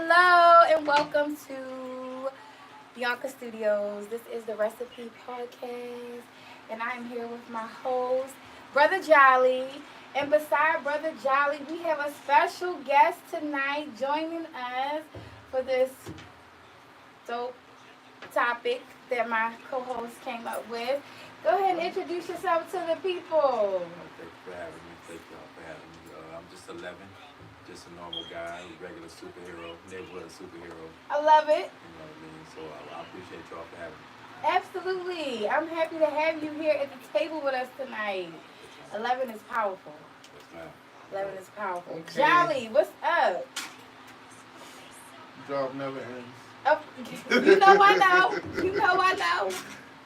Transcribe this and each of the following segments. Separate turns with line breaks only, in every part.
Hello and welcome to Beyonka Studios. This is the Recipe Podcast, and I am here with my host, Brother Jolly. And beside Brother Jolly, we have a special guest tonight joining us for this dope topic that my co-host came up with. Go ahead and introduce yourself to the people.
Thank you for having me. Thank y'all for having me. I'm just 11, just a normal guy, regular superhero, neighborhood superhero.
I love it.
You know what I mean? So I appreciate y'all for having me.
Absolutely. I'm happy to have you here at the table with us tonight. 11 is powerful.
Yes, ma'am.
11 is powerful.
Okay.
Jolly, what's up?
Job never ends.
Oh, you know I know. You know I know.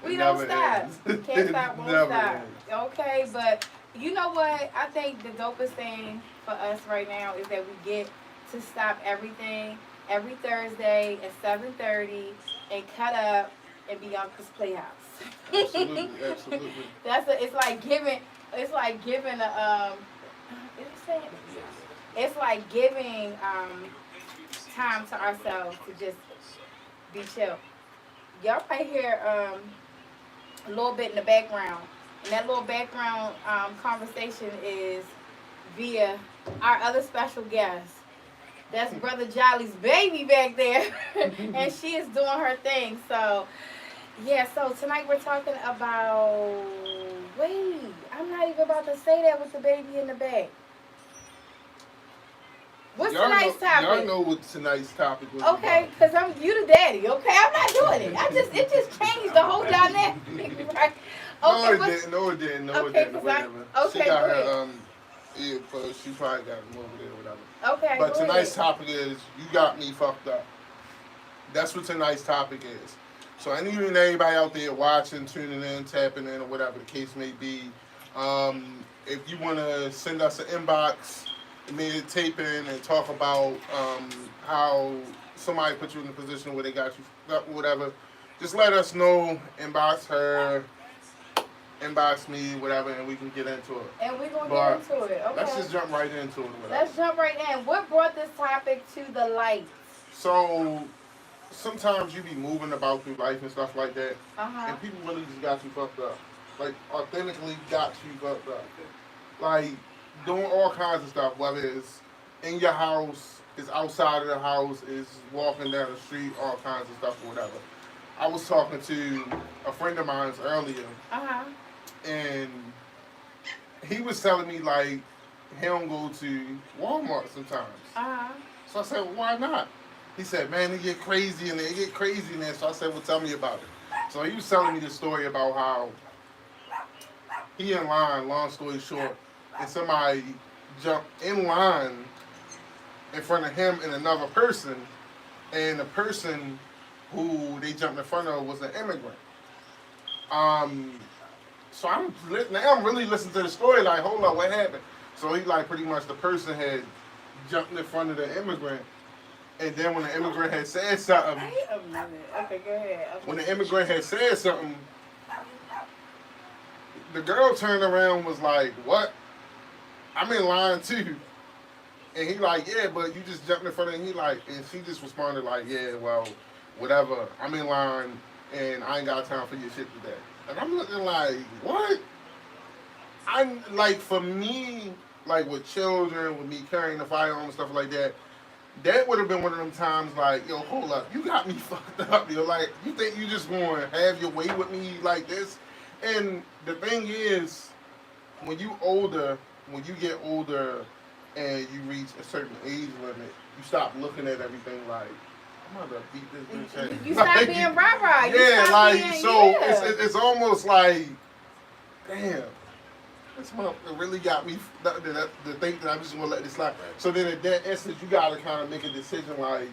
We don't
Never
stop.
ends.
Can't stop, won't
Never
stop.
ends.
Okay, but you know what? I think the dopest thing for us right now is that we get to stop everything every Thursday at 7:30 and cut up in Beyonka's Playhouse.
Absolutely, absolutely.
It's like giving a is it saying? It's like giving time to ourselves to just be chill. Y'all might hear a little bit in the background, and that little background conversation is via our other special guest. That's Brother Jolly's baby back there, and she is doing her thing. So, yeah. So tonight we're talking about. Wait, I'm not even about to say that with the baby in the back. What's tonight's topic?
Y'all know what tonight's topic was.
Okay,
about.
because you the daddy, okay? I'm not doing it. It just changed the whole dynamic, right?
No,
Okay,
it didn't. No, it didn't. No,
Okay,
it didn't.
'cause I-
Whatever.
okay,
She got
go
her
ahead.
earbuds. She probably got them over there, whatever.
Okay,
But
go
tonight's
ahead.
topic is you got me fucked up. That's what tonight's topic is. So any and everybody out there watching, tuning in, tapping in, or whatever the case may be, if you want to send us an inbox, mid tape in and talk about how somebody put you in a position where they got you whatever, just let us know. Inbox her, inbox me, whatever, and we can get into it.
And we're going to
But
get into it, okay?
Let's just jump right into it. Whatever.
Let's jump right in. What brought this topic to the light?
So sometimes you be moving about through life and stuff like that,
Uh-huh.
and people really just got you fucked up. Like authentically got you fucked up. Like doing all kinds of stuff, whether it's in your house, it's outside of the house, it's walking down the street, all kinds of stuff or whatever. I was talking to a friend of mine earlier,
Uh-huh.
and he was telling me like he don't go to Walmart sometimes.
Uh-huh.
So I said, well, why not? He said, man, it get crazy in there. It get crazy in there. So I said, well, tell me about it. So he was telling me the story about how he in line, long story short, and somebody jumped in line in front of him and another person, and the person who they jumped in front of was an immigrant. So I'm really listening to the story like, hold up, what happened? So he like pretty much the person had jumped in front of the immigrant, and then when the immigrant had said something,
Wait a minute. Okay, go ahead. Okay.
when the immigrant had said something, the girl turned around and was like, what? I'm in line too. And he like, yeah, but you just jumped in front of him. He like, and she just responded like, yeah, well, whatever. I'm in line and I ain't got time for your shit today. And I'm looking like, what? I'm like, for me, like with children, with me carrying the firearm and stuff like that, that would have been one of them times like, yo, hold up, you got me fucked up, yo. Like, you think you just gonna have your way with me like this? And the thing is, when you get older and you reach a certain age limit, you stop looking at everything like, I'm gonna beat this bitch ass.
You stop
Like,
being rah-rah. You
yeah,
stop
like,
being,
so
yeah.
it's almost like, damn, this motherfucker really got me to think that I'm just gonna let this slide. So then at that instance, you gotta kind of make a decision like,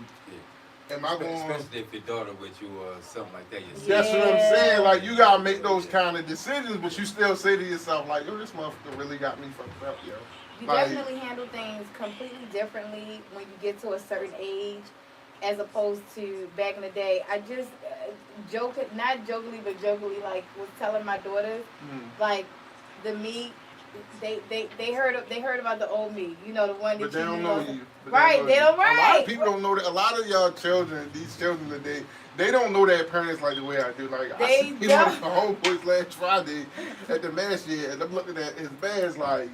am I going?
Especially if your daughter with you or something like that. Yourself.
That's what I'm saying. Like, you gotta make those kind of decisions, but you still say to yourself like, yo, this motherfucker really got me fucked up, yo.
You
Like,
definitely handle things completely differently when you get to a certain age as opposed to back in the day. I just not jokingly, but jokingly, like, was telling my daughters, like, the me they heard about the old me. You know, the one that
But they don't know you.
Right, they don't.
A lot
Right.
of people don't know that. A lot of y'all children, these children today, they don't know their parents like the way I do. Like I
They
seen one
don't.
of my homeboys last Friday at the mass year, and I'm looking at his badge like,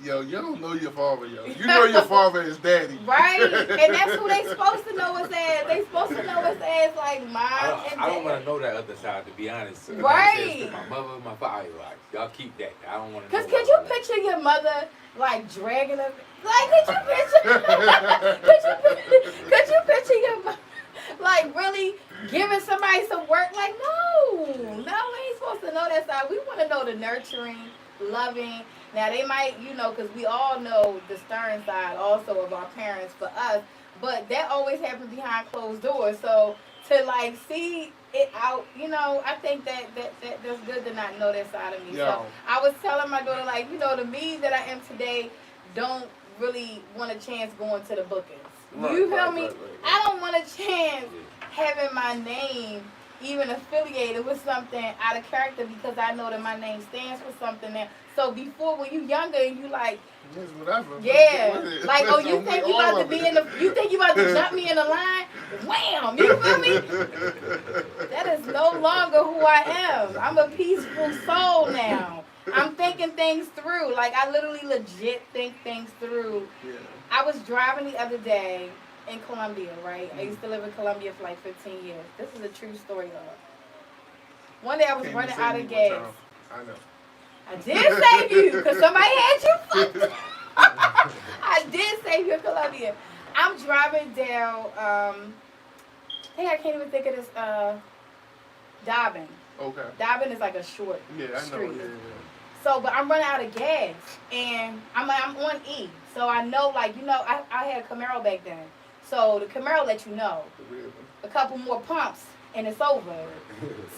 yo, you don't know your father, yo. You know your father is daddy.
Right, and that's who they supposed to know us as. They supposed to know us as like mom and
I don't
dad.
want to know that other side, to be honest.
Right.
My mother, my father, like, y'all keep that. I don't want to know.
Cause could you picture your mother like dragging her? Like could you picture? could you picture your mother like really giving somebody some work? Like no, we ain't supposed to know that side. We want to know the nurturing, loving. Now they might, because we all know the stern side also of our parents for us, but that always happens behind closed doors. So to like see it out, I think that's good to not know that side of me.
Yo.
So I was telling my daughter like, the me that I am today don't really want a chance going to the bookings. You feel me?
Right.
I don't want a chance having my name even affiliated with something out of character because I know that my name stands for something now. So before when you younger and you like
Yes, whatever.
yeah, like
So
you think
we
you about
all
to be
of
in
it.
the you think you about to jump me in the line? Wham! You feel me? That is no longer who I am. I'm a peaceful soul now. I'm thinking things through. Like I literally legit think things through.
Yeah.
I was driving the other day in Colombia, right? I used to live in Colombia for like 15 years. This is a true story, y'all. One day I was
Can't
running
you
out
save
of
me one
gas.
time? I know.
I did save you because somebody had you fucked up. I did save you in Colombia. I'm driving down, I can't even think of this, Dobbin.
Okay.
Dobbin is like a short
Yeah, I know.
street.
Yeah.
So, but I'm running out of gas, and I'm on E. So I know, like, I had a Camaro back then. So the Camaro let you know. A couple more pumps, and it's over.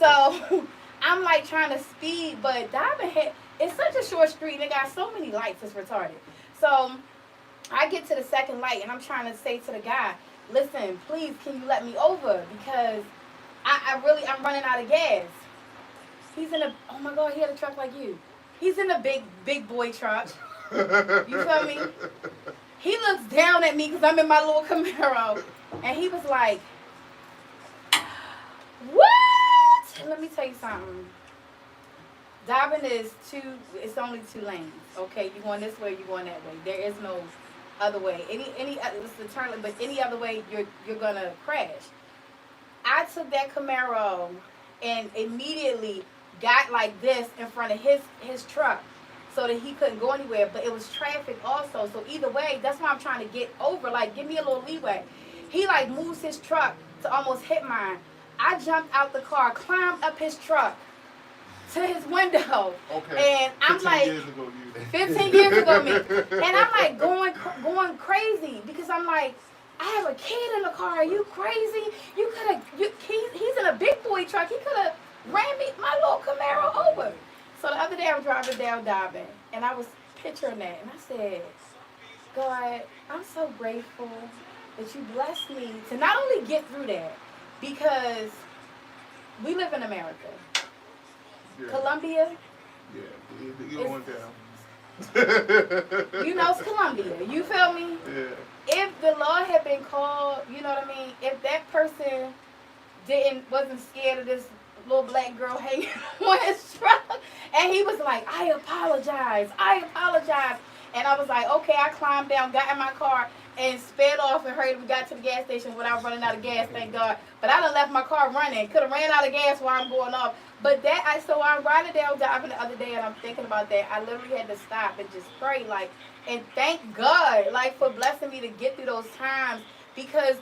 So I'm like trying to speed, but Dobbin it's such a short street, and it got so many lights, it's retarded. So I get to the second light, and I'm trying to say to the guy, listen, please, can you let me over? Because I'm running out of gas. He's in oh my God, he had a truck like you. He's in a big boy truck. You feel me? He looks down at me because I'm in my little Camaro, and he was like, what? Let me tell you something. Dobbin is it's only 2 lanes. Okay, you going this way, you going that way. There is no other way. It's the turn lane, but any other way, you're gonna crash. I took that Camaro and immediately got like this in front of his truck so that he couldn't go anywhere, but it was traffic also. So either way, that's why I'm trying to get over. Like, give me a little leeway. He like moves his truck to almost hit mine. I jumped out the car, climbed up his truck to his window.
Okay.
And I'm
15
like,
years ago, you.
15 years ago, me. And I'm like going crazy because I'm like, I have a kid in the car. Are you crazy? You could have, he's in a big boy truck. He could have ran me, my little Camaro over. So the other day I was driving down Dobbin, and I was picturing that. And I said, God, I'm so grateful that you blessed me to not only get through that, because we live in America.
Yeah.
Colombia,
Yeah, you're going down.
it's Colombia. You feel me?
Yeah.
If the law had been called, you know what I mean? If that person wasn't scared of this little black girl hanging on his truck, and he was like, I apologize. And I was like, okay, I climbed down, got in my car, and sped off and hurried. We got to the gas station without running out of gas, thank God. But I done left my car running. Could have ran out of gas while I'm going off. But so I'm riding down Dobbin the other day, and I'm thinking about that. I literally had to stop and just pray, like, and thank God, like, for blessing me to get through those times. Because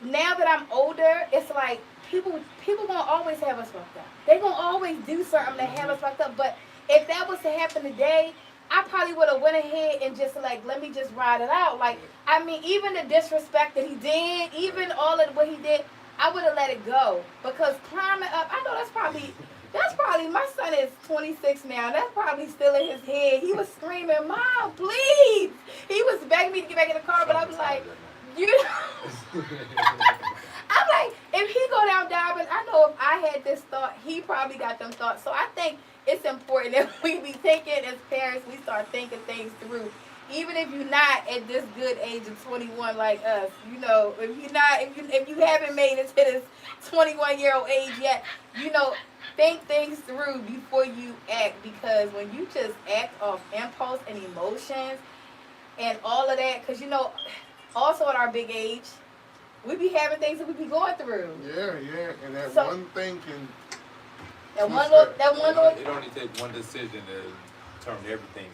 now that I'm older, it's like people gonna always have us fucked up. They gonna always do something to have us fucked up. But if that was to happen today, I probably would have went ahead and just like, let me just ride it out. Like, I mean, even the disrespect that he did, even all of what he did, I would have let it go. Because climbing up, I know that's probably, my son is 26 now. That's probably still in his head. He was screaming, Mom, please. He was begging me to get back in the car, but I was like, I'm like, if he go down Dobbin, I know if I had this thought, he probably got them thoughts. So I think it's important that we be thinking as parents. We start thinking things through. Even if you're not at this good age of 21 like us, you know, if you haven't made it to this 21-year-old age yet, you know, think things through before you act, because when you just act off impulse and emotions and all of that, because you know, also at our big age, we be having things that we be going through.
Yeah, and that
So-
one thing can.
That one little,
It only takes one decision to turn everything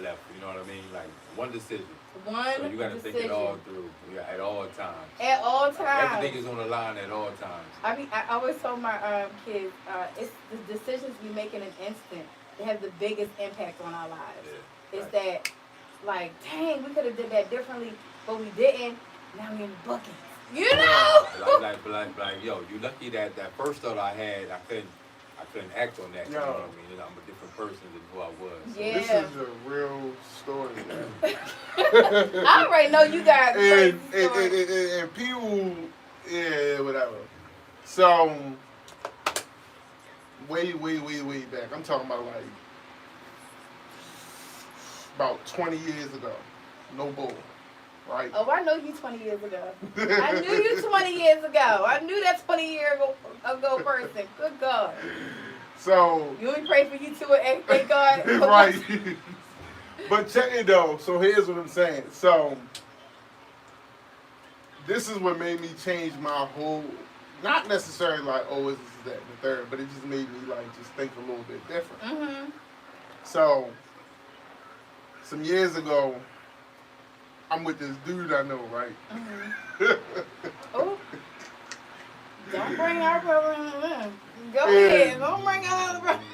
left. You know what I mean? Like one decision. So you got to think it all through. Yeah, at all times.
At all times.
Everything is on the line at all times.
I always told my kids, it's the decisions we make in an instant that have the biggest impact on our lives.
Yeah,
It's that, like, dang, we could have did that differently, but we didn't. Now we're in buckets. You know?
Like, yo, you lucky that first thought I had, I couldn't act on that. You know what I mean? I'm a different person than who I was. So.
Yeah.
This is a real story, man.
I already know you got
and people, yeah, whatever. So, way back. I'm talking about like about 20 years ago. No bull, right?
Oh, I know you 20 years ago. I knew you 20 years ago. I knew that 20-year ago person. Good God.
So,
You only pray for you too and thank God.
right. But check it though. So here's what I'm saying. So this is what made me change my whole. Not necessarily like, oh, is this, that, and the third, but it just made me like just think a little bit different.
Mm-hmm.
So some years ago, I'm with this dude I know, right?
Mm-hmm. Oh, don't bring our problem in. Go ahead. Don't bring our problem.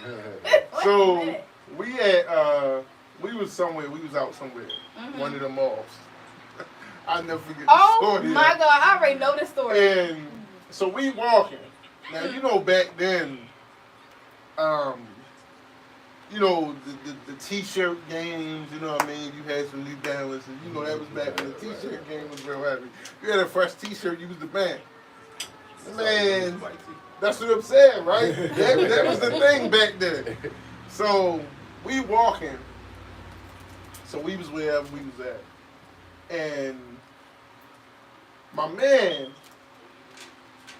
So we was somewhere. We was out somewhere.
Mm-hmm.
One of the malls. I'll never forget the
Oh
story.
my God! I already know the story.
And so we walking. Now you know back then, you know the t-shirt games. You know what I mean. You had some New Balance, and you know that was back when the t-shirt game was real heavy. You had a fresh t-shirt, you was the man. Man, that's what I'm saying, right? that was the thing back then. So we walking. So we was wherever we was at, and my man,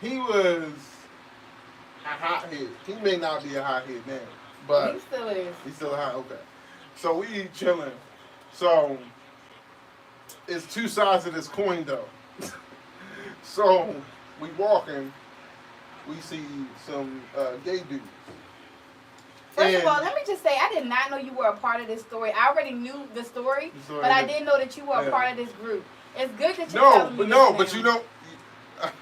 he was a hothead. He may not be a hothead now, but
He still is.
he's still a hot. Okay. So we chilling. So it's two sides of this coin though. So we walking. We see some gay dudes.
First of all, let me just say, I did not know you were a part of this story. I already knew the story, but I didn't know that you were a part of this group. It's good that you're telling me
but you know.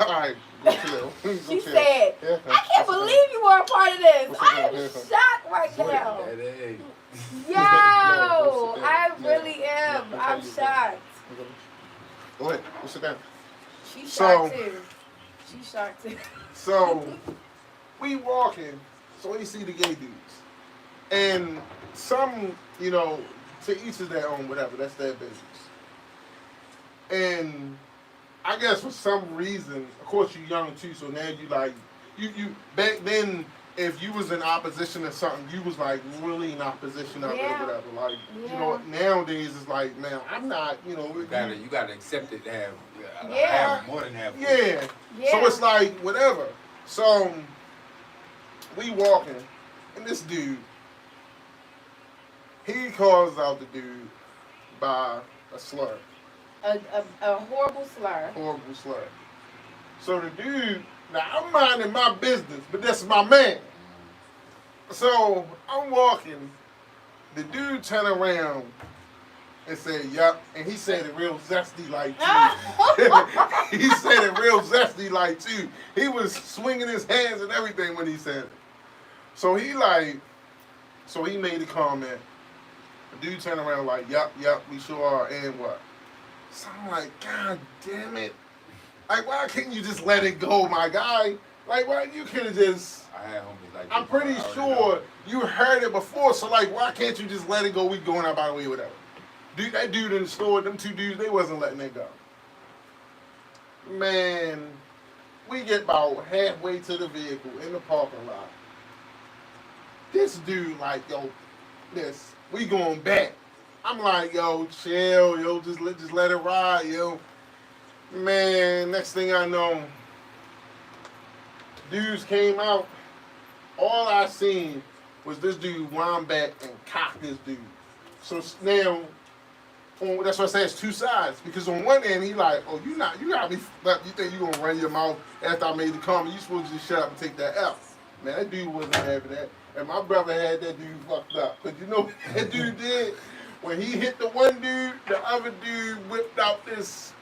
All right, go chill. Go
She
chill.
said,
Yeah,
I can't believe you were a part of this. I am shocked right now.
Hey.
Yo, I really am. I'm shocked.
Go ahead. Go sit down.
She's shocked too. She's shocked too.
So we walking. So we see the gay dudes. And some, you know, to each of their own, whatever, that's their business. And I guess for some reason, of course you're young too, so now you like, you back then, if you was in opposition to something, you was like really in opposition of it or whatever. Like, you know, nowadays it's like, man, I'm not, you know.
You gotta accept it to have,
Yeah.
more than half.
Yeah. So it's like, whatever. So we walking, and this dude, he calls out the dude by a slur.
A horrible slur.
Horrible slur. So the dude, now I'm minding my business, but that's my man. So I'm walking, the dude turn around and said, yup, and he said it real zesty like too. He said it real zesty like too. He was swinging his hands and everything when he said it. So he made a comment. The dude turned around like, yup, we sure are, and what? So I'm like, God damn it. Like, why couldn't you just let it go, my guy? Like, why you could have just...
I had homies like
I'm pretty sure you heard it before, so like, why can't you just let it go? We going out by the way, whatever. Dude, that dude in the store, them two dudes, they wasn't letting it go. Man, we get about halfway to the vehicle in the parking lot. This dude like, yo, we going back. I'm like, yo, chill, yo, just let it ride, yo. Man, next thing I know, dudes came out. All I seen was this dude wind back and cock this dude. So now, that's what I say, it's two sides. Because on one end, he like, oh, you gotta be fucked up. You think you gonna run your mouth after I made the comment? You supposed to just shut up and take that L. Man, that dude wasn't having that. And my brother had that dude fucked up. But you know what that dude did? When he hit the one dude, the other dude whipped out this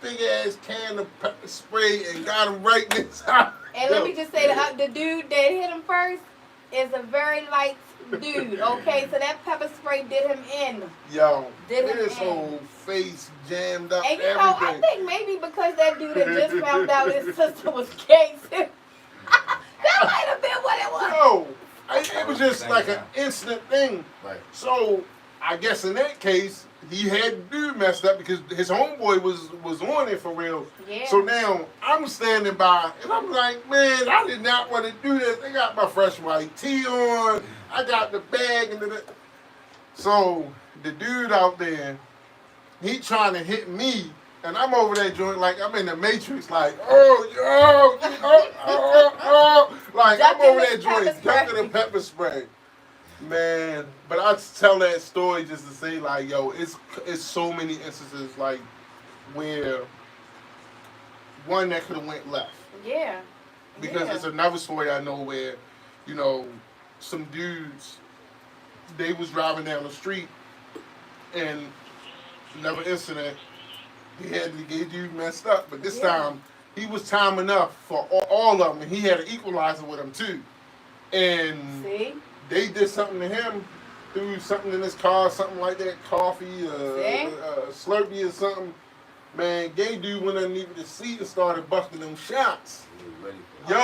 big ass can of pepper spray and got him right in his eye.
And let me just say, the dude that hit him first is a very light dude, okay? So that pepper spray did him in.
Yo, his whole face jammed up.
And you know, I think maybe because that dude had just found out his sister was gay too. That might have been what it was.
No, it was just like an instant thing.
Right.
So I guess in that case, he had the dude messed up because his homeboy was on it for real.
Yeah.
So now I'm standing by and I'm like, man, I did not want to do this. They got my fresh white tee on. I got the bag and so the dude out there, he trying to hit me. And I'm over that joint like I'm in the Matrix, like, like I'm over that joint, ducking the pepper spray. Man, but I tell that story just to say, like, yo, it's so many instances, like, where one that could have went left.
Yeah.
Because it's another story I know where, you know, some dudes, they was driving down the street, and another incident, he had the gay dude messed up, but this time, he was time enough for all of them, and he had an equalizer with him, too. And...
See?
They did something to him, threw something in his car, something like that, coffee, Slurpee or something. Man, gay dude went underneath the seat and started busting them shots. They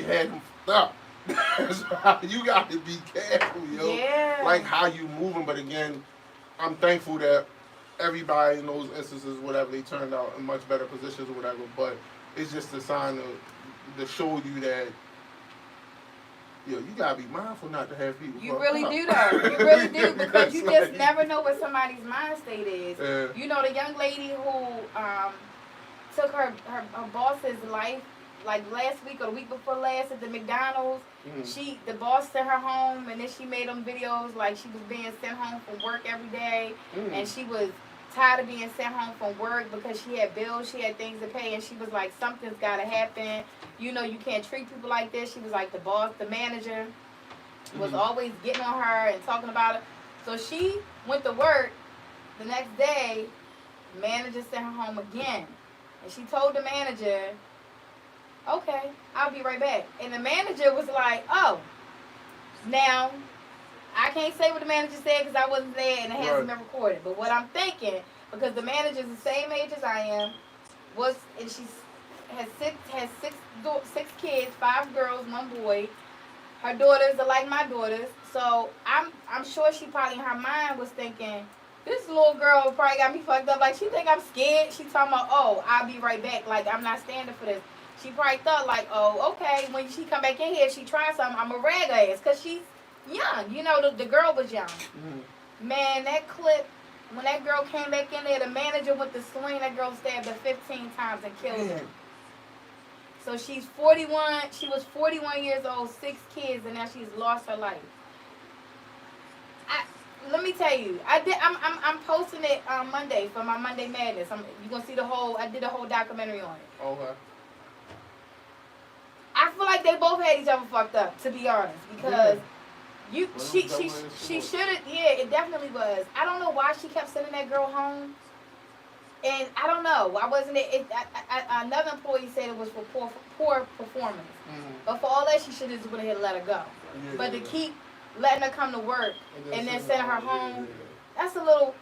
had him fucked up. So you got to be careful, yo.
Yeah.
Like how you moving, but again, I'm thankful that everybody in those instances, whatever, they turned out in much better positions or whatever, but it's just a sign to show you that, yo, you gotta be mindful not to have people.
You really do though. You really do, because you just never know what somebody's mind state is. You know, the young lady who took her boss's life, like last week or the week before last at the McDonald's. The boss sent her home, and then she made them videos like she was being sent home from work every day, and she was tired of being sent home from work because she had bills, she had things to pay, and she was like, something's got to happen. You know, you can't treat people like this. She was like, the manager was always getting on her and talking about it. So she went to work the next day. The manager sent her home again. And she told the manager, okay, I'll be right back. And the manager was like, oh, now, I can't say what the manager said because I wasn't there and it hasn't been recorded. But what I'm thinking, because the manager's the same age as I am, and she has six kids, 5 girls, 1 boy. Her daughters are like my daughters. So I'm sure she probably in her mind was thinking, this little girl probably got me fucked up. Like, she think I'm scared. She talking about, oh, I'll be right back. Like, I'm not standing for this. She probably thought like, oh, okay, when she come back in here, if she tries something, I'm a rag her ass. Because she's young. You know, the girl was young. Man, that clip, when that girl came back in there, the manager with the swing, that girl stabbed her 15 times and killed her. So she's 41. She was 41 years old, 6 kids, and now she's lost her life. Let me tell you, I'm posting it on Monday for my Monday Madness. You're gonna see I did a whole documentary on it.
Okay.
I feel like they both had each other fucked up, to be honest, because she should have. Yeah, it definitely was. I don't know why she kept sending that girl home, and I don't know. I wasn't. Another employee said it was for poor performance, but for all that, she should have just went ahead and let her go. But to keep letting her come to work and then sending her home, that's a little.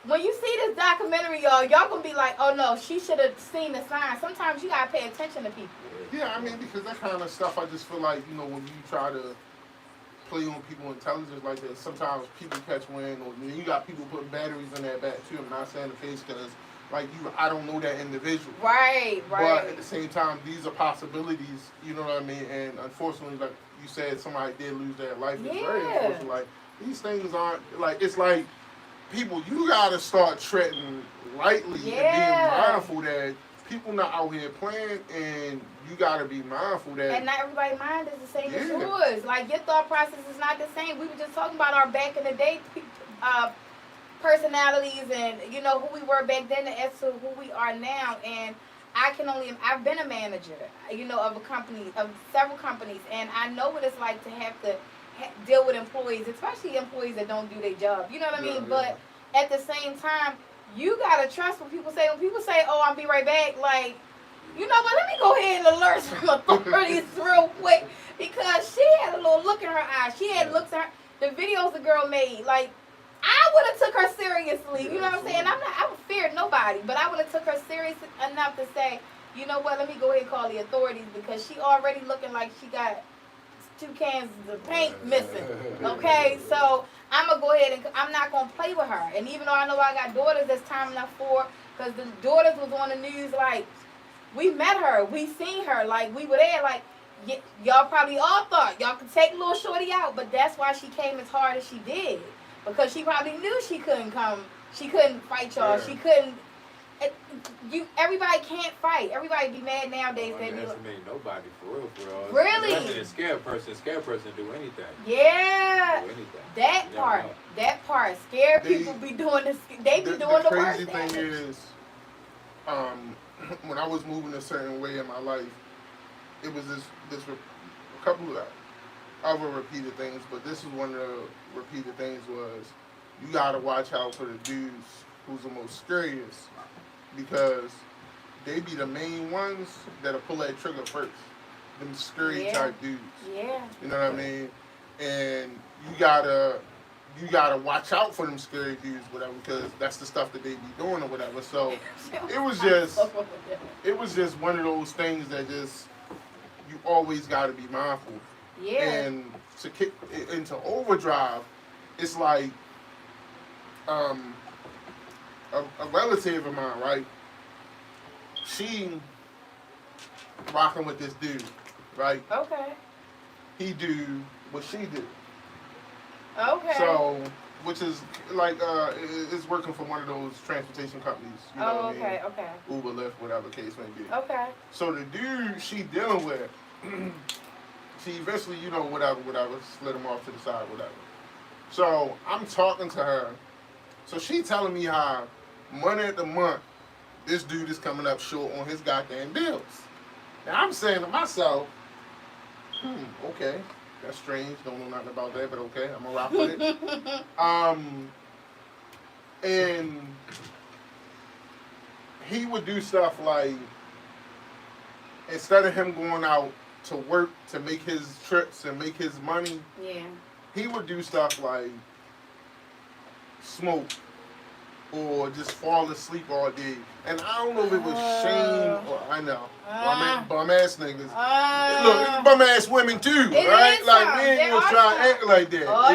When you see this documentary, y'all gonna be like, oh no, she should have seen the signs. Sometimes you gotta pay attention to people.
Yeah, I mean, because that kind of stuff, I just feel like, you know, when you try to play on people's intelligence like that, sometimes people catch wind, or you got people putting batteries in their back too. I'm not saying the case because, like, I don't know that individual.
Right.
But at the same time, these are possibilities, you know what I mean? And unfortunately, like you said somebody did lose their life. It's very unfortunate. Like, these things aren't, like, it's like, people, you gotta start treading lightly and being mindful that people not out here playing, and you gotta be mindful that.
And not everybody's mind is the same as yours. Like, your thought process is not the same. We were just talking about our back in the day personalities and, you know, who we were back then as to who we are now. And I've been a manager, you know, of several companies, and I know what it's like to have to deal with employees, especially employees that don't do their job. You know what I mean? But at the same time, you gotta trust when people say, "Oh, I'll be right back." Like, you know what? Let me go ahead and alert some authorities real quick, because she had a little look in her eyes. She had looks at her. The videos the girl made, like, I would have took her seriously. You know what I'm saying? I would fear nobody, but I would have took her serious enough to say, you know what? Let me go ahead and call the authorities, because she already looking like she got 2 cans of paint missing. Okay, so I'm gonna go ahead and I'm not gonna play with her. And even though I know I got daughters, that's time enough for, because the daughters was on the news. Like, we met her, we seen her, like, we were there. Like, y'all probably all thought y'all could take little shorty out, but that's why she came as hard as she did, because she probably knew she couldn't come. She couldn't fight y'all. She couldn't. Everybody can't fight. Everybody be mad nowadays.
That doesn't mean nobody, for real.
Really?
A scared person do anything.
Yeah.
Do anything.
That part. Scared people be doing this. They be doing the worst.
The crazy thing is, when I was moving a certain way in my life, it was this a couple of other repeated things, but this is one of the repeated things was, you gotta watch out for the dudes who's the most scariest, because they be the main ones that'll pull that trigger first. Them scary type dudes.
Yeah.
You know what I mean? And you gotta watch out for them scary dudes, whatever, because that's the stuff that they be doing or whatever. So it was just one of those things that just, you always gotta be mindful.
Yeah.
And to kick into overdrive, it's like a relative of mine, right? She rocking with this dude, right?
Okay.
He do what she do.
Okay.
So, which is like, is working for one of those transportation companies. You know what I mean?
Okay.
Uber, Lyft, whatever case may be.
Okay.
So the dude she dealing with, she eventually, you know, whatever, slid him off to the side, whatever. So I'm talking to her. So she telling me how money at the month, this dude is coming up short on his goddamn bills. And I'm saying to myself, okay, that's strange. Don't know nothing about that, but okay, I'm gonna rock with it. And he would do stuff like, instead of him going out to work to make his trips and make his money, he would do stuff like smoke or just fall asleep all day. And I don't know if it was shame or, I know, bum ass niggas. Look, bum ass women too, right? Like, we ain't gonna try to act like that.
Oh,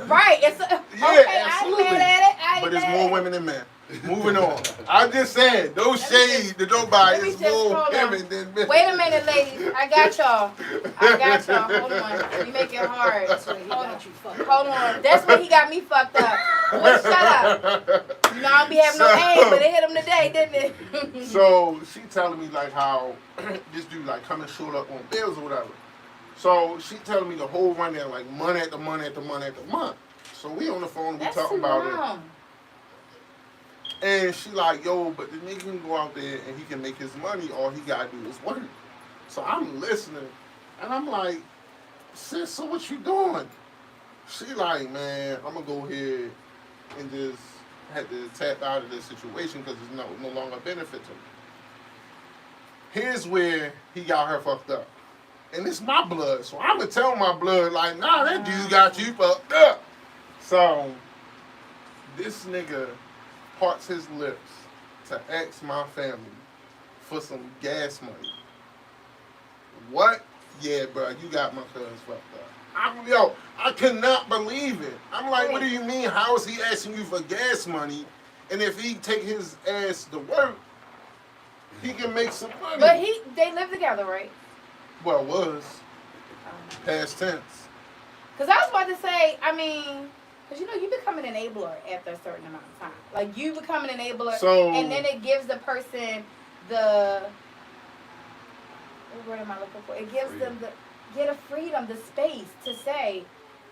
right. It's okay,
absolutely.
I ain't mad at it.
But it's more women than men. Moving on. I'm just saying, those shades that don't buy is more women than men.
Wait a minute, ladies. I got y'all. Hold on. You make it hard. Hold on. That's when he got me fucked up. Well, shut up. You know, I don't be having no aim, but it hit him today, didn't it?
So she telling me like how this dude like coming short up on bills or whatever. So she telling me the whole rundown, like money at the month. So we on the phone, we talking about it. And she like, yo, but the nigga can go out there and he can make his money. All he gotta do is work. So I'm listening, and I'm like, sis, so what you doing? She like, man, I'm gonna go ahead and just had to tap out of this situation because it's no longer benefit to me. Here's where he got her fucked up. And it's my blood, so I'm gonna tell my blood, like, nah, that dude got you fucked up. So this nigga parts his lips to ask my family for some gas money. What? Yeah, bro, you got my cousin fucked up. I cannot believe it. I'm like, what do you mean? How is he asking you for gas money? And if he take his ass to work, he can make some money.
But they live together, right?
Well, was. Past tense.
Because I was about to say, I mean, because you become an enabler after a certain amount of time. Like, you become an enabler, and then it gives the person the, what word am I looking for? It gives them the freedom, the space to say,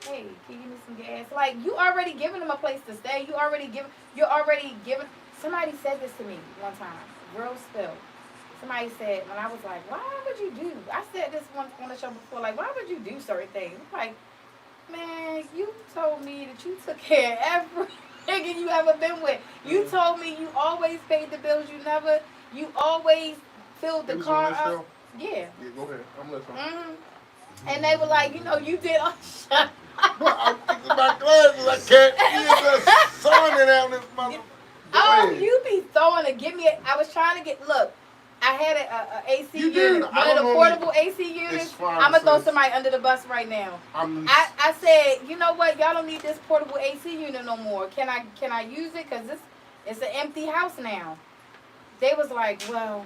hey, can you give me some gas? Like, you already giving them a place to stay. You're already giving. Somebody said this to me one time, real spill. Somebody said, when I was like, why would you do? I said this once on the show before, like, why would you do certain things? Like, man, you told me that you took care of every nigga you ever been with. You told me you always paid the bills. You always filled the car up. Yeah.
Yeah, go ahead. I'm listening.
Mm-hmm. And they were like, you did all shut up.
Bro, I'm fixing my glasses. I can't see the sun in out this mother.
Oh, you be throwing I was trying to look, I had a AC unit, one of the portable AC units. I'm going to throw somebody under the bus right now. I said, you know what, y'all don't need this portable AC unit no more. Can I use it? Because it's an empty house now. They was like, well,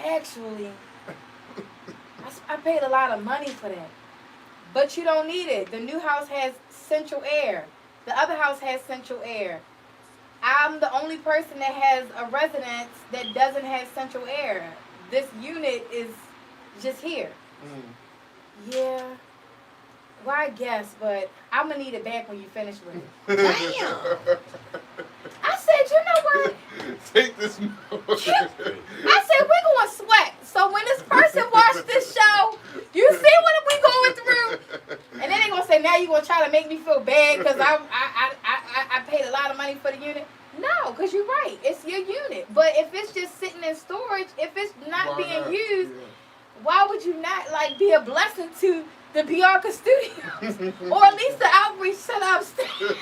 actually, I paid a lot of money for that. But you don't need it. The new house has central air. The other house has central air. I'm the only person that has a residence that doesn't have central air. This unit is just here. Yeah. Well, I guess, but I'm going to need it back when you finish with it. Damn. I said, you know what?
Take this.
I said, we're going to sweat. So when this person watch this show, you see what we going through? And then they're going to say, now you're going to try to make me feel bad because I paid a lot of money for the unit. No, because you're right. It's your unit. But if it's just sitting in storage, if it's not being used, why would you not be a blessing to the Beyonka studios? Or at least the outreach set upstairs?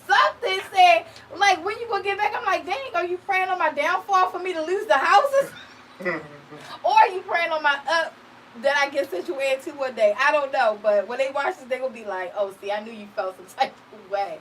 Something said, when you going to get back? I'm like, dang, are you praying on my downfall for me to lose the houses? Or are you praying on my up that I get central air too one day? I don't know. But when they watch this, they will be like, oh, see, I knew you felt some type of way.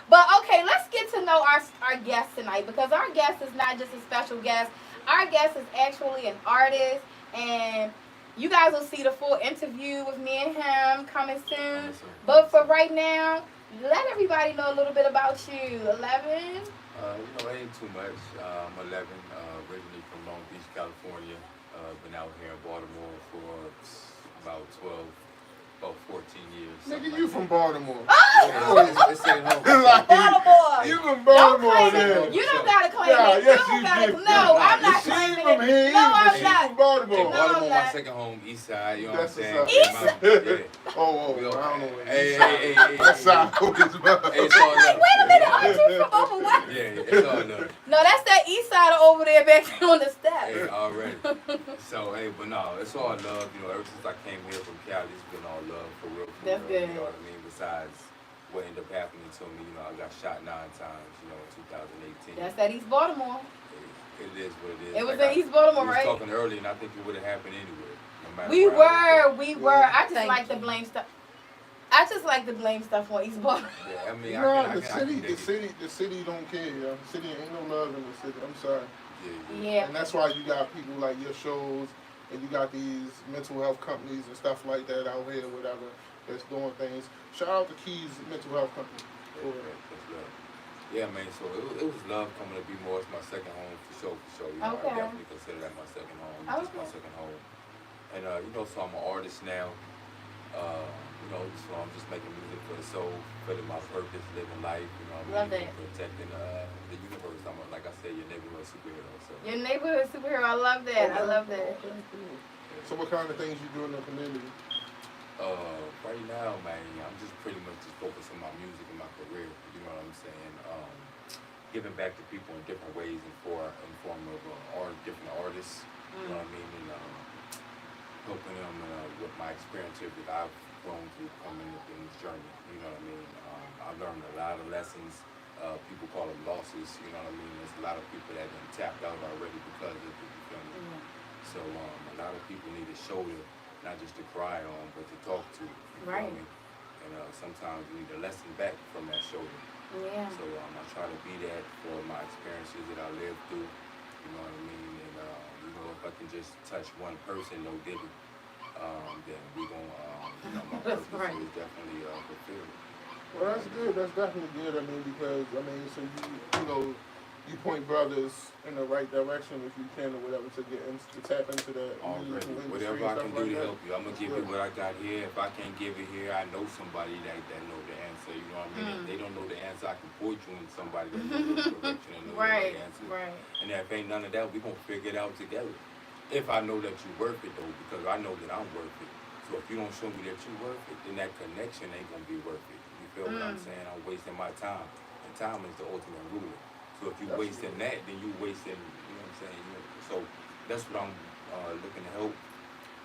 But, okay, let's get to know our guest tonight, because our guest is not just a special guest. Our guest is actually an artist, and you guys will see the full interview with me and him coming soon. But for right now, let everybody know a little bit about you. 11?
It ain't too much. I'm 11, originally from Long Beach, California. Been out here in Baltimore for about 14 years.
Nigga, you from Baltimore.
Oh! It's ain't home.
Baltimore.
You from Baltimore,
then. You don't gotta claim it.
Yes,
No, I'm not claiming it.
From here.
No, I'm not.
From Baltimore.
Baltimore, my second home, East Side. You know what I'm saying?
East Side?
Yeah.
Oh, I don't know what
Hey.
West Side.
Hey, it's
I'm
all
like,
love.
wait a minute, aren't you from over west?
Yeah, it's all love.
No, that's that East Side over there back there on the steps.
Hey, already. So, but no, it's all love. Ever since I came here from Cali, it's been all love for real.
That's good.
You know what I mean? Besides what ended up happening to me, I got shot 9 times, in 2018.
That's that East Baltimore.
It is what it is.
It was in East Baltimore, right?
We was talking earlier, and I think it would have happened anyway. No matter
We
where
were. I just like to blame stuff. I just like to blame stuff on East Baltimore.
Yeah, I mean,
the city don't care, yo. The city ain't no love in the city. I'm sorry.
Yeah.
And that's why you got people like your shows, and you got these mental health companies and stuff like that out here, whatever, that's doing things. Shout out to Keys Mental Health Company.
Yeah, man, so it was love coming to be more. It's my second home for sure. I definitely consider that my second home. It's my second home. And, so I'm an artist now. So I'm just making music for the soul, filling my purpose, living life,
Love that.
Protecting the universe. I'm, like I said, your neighborhood superhero. So.
Your neighborhood superhero, I love that. I love that.
So what kind of things you do in the community?
Right now, man, I'm just pretty much just focused on my music and my career. You know what I'm saying? Giving back to people in different ways in form of different artists. You know what I mean? And helping them with my experiences that I've grown through coming in this journey. You know what I mean? I've learned a lot of lessons. People call them losses. You know what I mean? There's a lot of people that have been tapped out already because of it. You feel me? So a lot of people need a shoulder, not just to cry on, but to talk to. You
right.
Feel me? And sometimes you need a lesson back from that shoulder.
Yeah.
So I try to be that for my experiences that I lived through. You know what I mean? And you know, if I can just touch one person, no diddy, then we gonna, you know, my
That's
purpose
right.
is definitely fulfilled.
Well, that's good. That's definitely good. I mean, because I mean, so you know, you point brothers in the right direction if you can or whatever to get to tap into that
Already,
musical industry
whatever
and
I
stuff
can do
like
to
that.
help you, I'm gonna
That's
give
good.
you what I got here. If I can't give it here, I know somebody that know the answer. You know what I mean? If they don't know the answer, I can point you in somebody that knows the direction and know the
Right,
right answer.
right.
And if ain't none of that, we gonna figure it out together. If I know that you worth it though, because I know that I'm worth it. So if you don't show me that you worth it, then that connection ain't gonna be worth it. You feel what I'm saying? I'm wasting my time, and time is the ultimate ruler. So if you
That's
wasting that, then you wasting. You know what I'm saying? So that's what I'm looking to help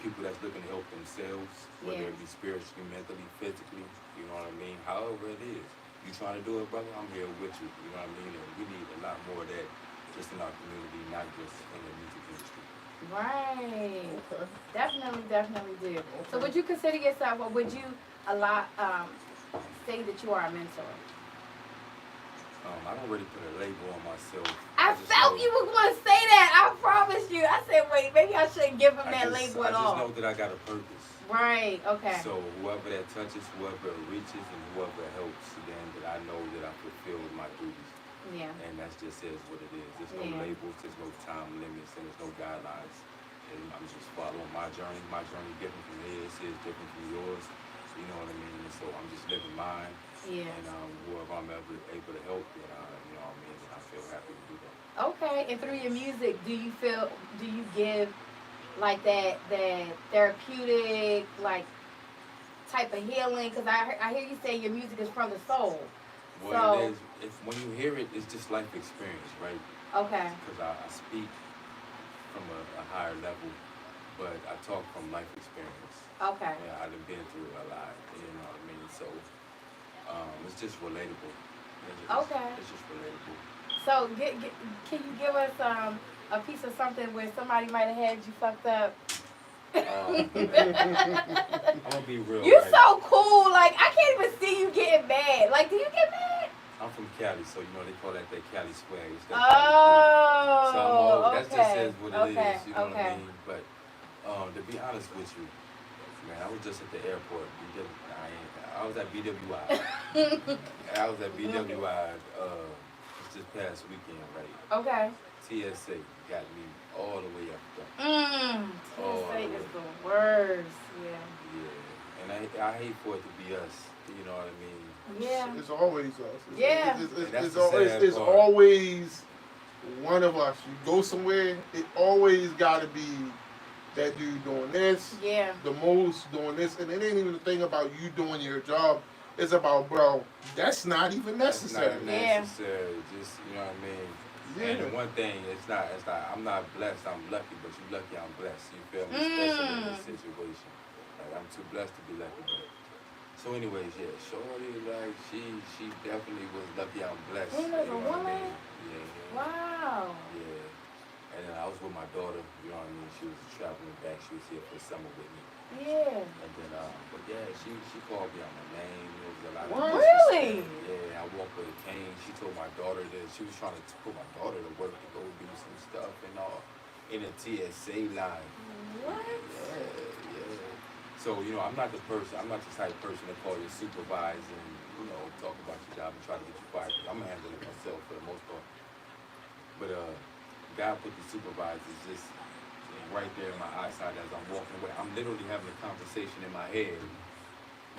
people that's looking to help themselves, whether
Yeah.
it be spiritually, mentally, physically. You know what I mean? However it is, you trying to do it, brother. I'm here with you. You know what I mean? And we need a lot more of that just in our community, not just in the music industry.
Right.
Okay.
Definitely do. So
Okay.
would you consider yourself, or would you say that you are a mentor?
I don't really put a label on myself.
I
just
felt
know-
you were going to say that. I promise you. I said, wait, maybe I shouldn't give him that label
I
at
just
all.
know that I got a purpose.
Right. Okay.
So whoever that touches, whoever it reaches, and whoever it helps, then that I know that I fulfilled my duties.
Yeah.
And that just says what it is. There's no
Yeah.
labels, there's no time limits, and there's no guidelines. And I'm just following my journey. My journey different from his different from yours. You know what I mean? And so I'm just living mine.
Yeah.
And whoever I'm ever able to help, then you know what I mean? I feel happy to do that.
Okay. And through your music, do you give like that therapeutic like type of healing? Because I hear you say your music is from the soul.
What it is, if when you hear it, it's just life experience, right?
Okay.
Because I speak from a higher level, but I talk from life experience.
Okay.
Yeah, I've been through a lot, you know what I mean? So it's just relatable.
Okay.
It's just relatable.
So can you give us a piece of something where somebody might have had you fucked up?
I'm gonna be real.
You
right?
so cool. Like I can't even see you getting mad. Like, do you get mad?
I'm from Cali, so you know they call that Cali swag. It's that Cali
Oh,
so I'm all,
okay.
that just says what it
okay.
is, you know what
okay.
I mean? But to be honest with you, man, I was just at the airport. I was at BWI. I was at BWI this past weekend, right?
Okay.
TSA got me all the way up there.
TSA is the worst. Yeah.
Yeah. And I hate for it to be us. You know what I mean?
Yeah.
It's always us.
Yeah.
It's always one of us. You go somewhere, it always got to be that dude doing this,
Yeah.
the most doing this, and it ain't even the thing about you doing your job. It's about, bro, that's not even necessary.
That's not necessary. Just, you know what I mean?
Yeah.
And the one thing, it's not, I'm not blessed, I'm lucky, but you lucky I'm blessed. You feel me? Especially in this situation. Like, I'm too blessed to be lucky, but. So anyways, yeah, Shorty, like, she definitely was lucky I'm blessed.
She was a
you know what I
woman?
mean? Yeah.
Wow.
Yeah. And then I was with my daughter, you know what I mean? She was traveling back, she was here for the summer with me.
Yeah.
And then, but yeah, she called me out my name. It was a lot
What?
of
Really?
Yeah, I walked with a cane. She told my daughter that she was trying to put my daughter to work to go do some stuff and all in a TSA line.
What?
Yeah. So, you know, I'm not the type of person to call you supervise and, you know, talk about your job and try to get you fired. I'm gonna handle it myself for the most part. But God put the supervisors just right there in my eyesight as I'm walking away. I'm literally having a conversation in my head.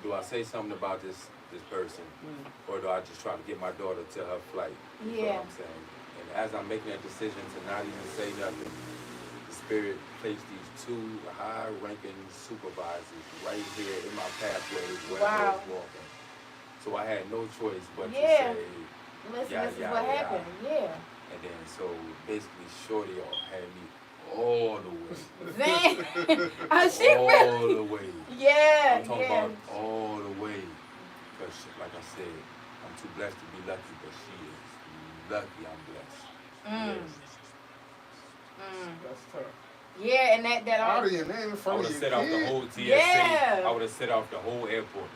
Do I say something about this person, or do I just try to get my daughter to her flight? You know what I'm saying? And as I'm making that decision to not even say nothing, the Spirit placed these two high-ranking supervisors right here in my pathway where I was walking. So I had no choice but to say,
Listen, this is what happened. Yeah.
And then so basically Shorty had me all the way.
She
all
really?
the way.
Yeah.
I'm talking about all the way. Because like I said, I'm too blessed to be lucky, but she is lucky I'm blessed.
That's tough.
Yeah, and that
Out
all.
of your name in
I
front
would
of
have
your
set off the
kid.
whole TSA.
Yeah.
I would have set off the whole airport.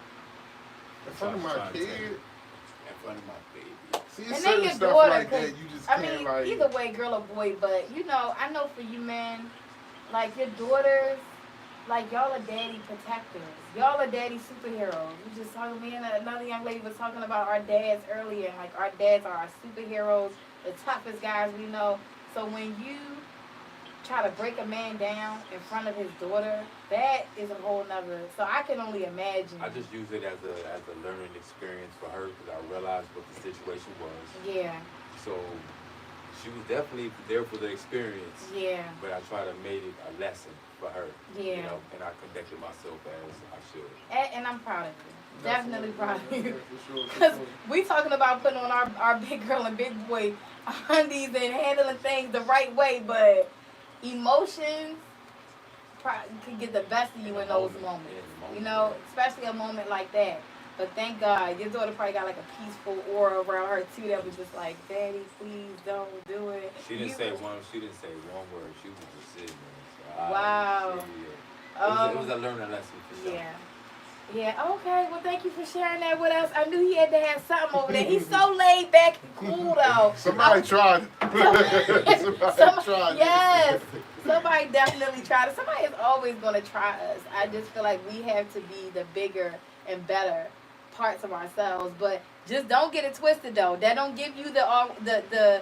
In front of my kid.
In front of my baby.
See,
And
it's
then
certain
your
stuff
daughter,
like
'cause-
that you just
I
can't
mean,
like.
either way, girl or boy, but you know, I know for you men, like your daughters, like y'all are daddy protectors. Y'all are daddy superheroes. We just talking, me and another young lady was talking about our dads earlier, and like our dads are our superheroes, the toughest guys we know. So when you try to break a man down in front of his daughter, that is a whole nother. So I can only imagine.
I just use it as a learning experience for her because I realized what the situation was.
Yeah.
So she was definitely there for the experience.
Yeah.
But I try to make it a lesson for her.
Yeah.
You know, and I conducted myself as I should.
And I'm proud of you. Definitely proud of you.
For sure.
Because we talking about putting on our big girl and big boy undies and handling things the right way, but emotions can get the best of you in those moments. You know, especially a moment like that. But thank God, your daughter probably got like a peaceful aura around her too that was just like, Daddy, please don't do it.
She didn't say one word. She was just sitting there. So
Wow.
It was a learning lesson for sure.
Yeah. Yeah, okay. Well, thank you for sharing that with us. I knew he had to have something over there. He's so laid back and cool, though.
Somebody tried. Somebody tried.
Yes. Somebody definitely tried it. Somebody is always going to try us. I just feel like we have to be the bigger and better parts of ourselves. But just don't get it twisted, though. That don't give you the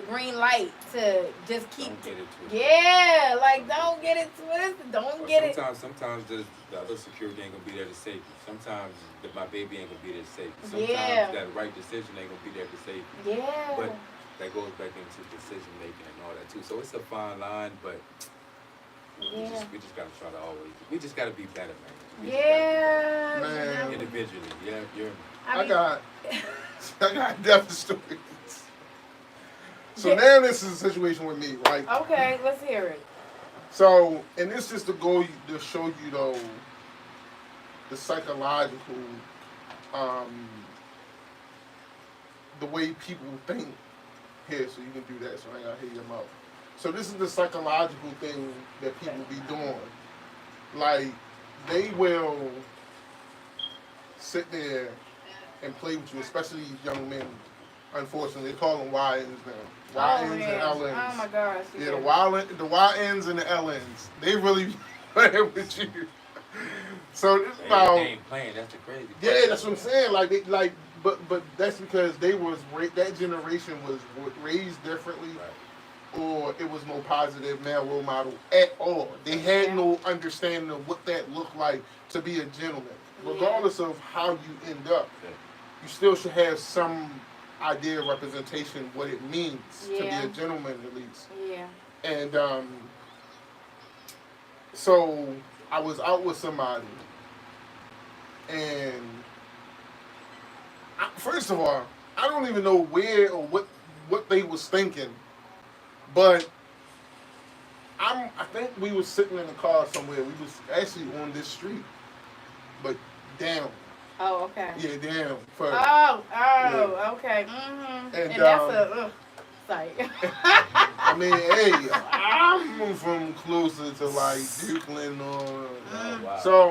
green light to just keep.
Don't get it twisted.
Yeah, like don't get it twisted. Don't get it.
Sometimes the other security ain't gonna be there to save you. Sometimes my baby ain't gonna be there to save you. Sometimes
Yeah.
that right decision ain't gonna be there to save you.
Yeah.
But that goes back into decision making and all that too. So it's a fine line, but we just gotta try to we just gotta be better, man.
Yeah.
Man.
Individually, yeah,
I got death stories. So now this is a situation with me, right?
Okay, let's hear it.
So, and this is to show you though the psychological, the way people think. Here, so you can do that. So I ain't gotta hear your mouth. So this is the psychological thing that people be doing. Like they will sit there and play with you, especially young men. Unfortunately, they call them YNs now. YNs and LNs.
Oh my gosh.
Yeah, the YNs and the LNs. They really playing with you. So this about.
They ain't playing. That's the crazy part.
Yeah, that's what I'm saying. But that's because that generation was raised differently,
right.
Or it was no positive male role model at all. They had no understanding of what that looked like to be a gentleman. Regardless of how you end up, you still should have some idea of representation, what it means to be a gentleman at least.
Yeah.
And so I was out with somebody, and first of all, I don't even know where or what they was thinking, but I think we was sitting in the car somewhere. We was actually on this street, but down.
Oh, okay.
Yeah, down. Further.
Okay. Mm-hmm.
And
that's sorry.
I mean, hey, I'm from closer to like Dukeland or
wow.
so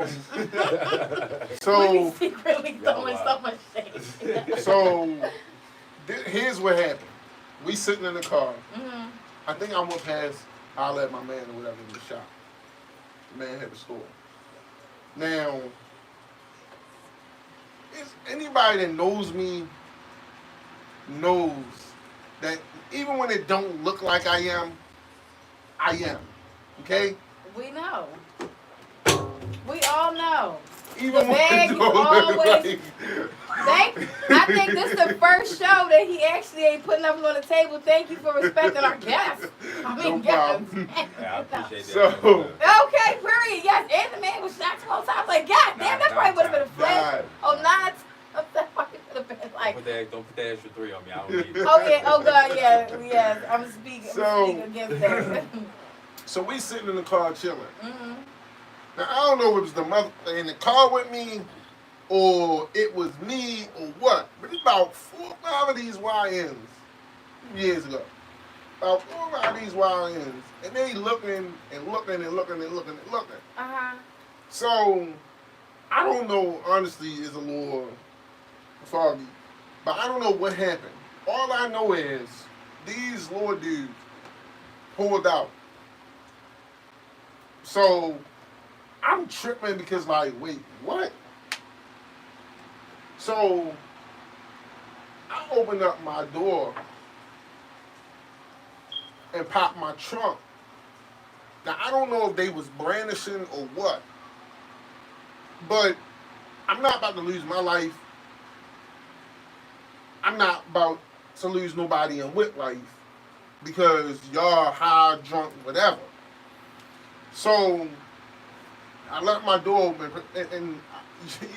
we be secretly throwing so much shade.
So here's what happened. We sitting in the car.
Mm-hmm.
I think I went past. I'll let my man or whatever in the shop. The man had the store. Now, anybody that knows me knows that even when it don't look like I am. Okay?
We know. We all know.
Even
the bag you always. I think this is the first show that he actually ain't putting nothing on the table. Thank you for respecting our guests. I mean,
no problem.
Yeah, I appreciate that.
So,
okay, period. Yes, and the man was shot 12 times. Like, God damn, that probably would have been a flash. Oh, 9 times. That probably would have been like.
Don't put that extra 3 on me. I don't need it.
Oh, yeah. Oh, God, yeah. Yes, I'm speaking against that.
So we sitting in the car chilling.
Mm-hmm.
Now, I don't know if it was the mother in the car with me or it was me or what, but it's about 4 or 5 of these YNs years ago. About 4 or 5 of these YNs. And they looking and looking and looking and looking and looking.
Uh-huh.
So, I don't know, honestly, is a little foggy. But I don't know what happened. All I know is these little dudes pulled out. So I'm tripping because like, wait, what? So I opened up my door and popped my trunk. Now I don't know if they was brandishing or what, but I'm not about to lose my life. I'm not about to lose nobody in wit life because y'all high, drunk, whatever. So I left my door open, and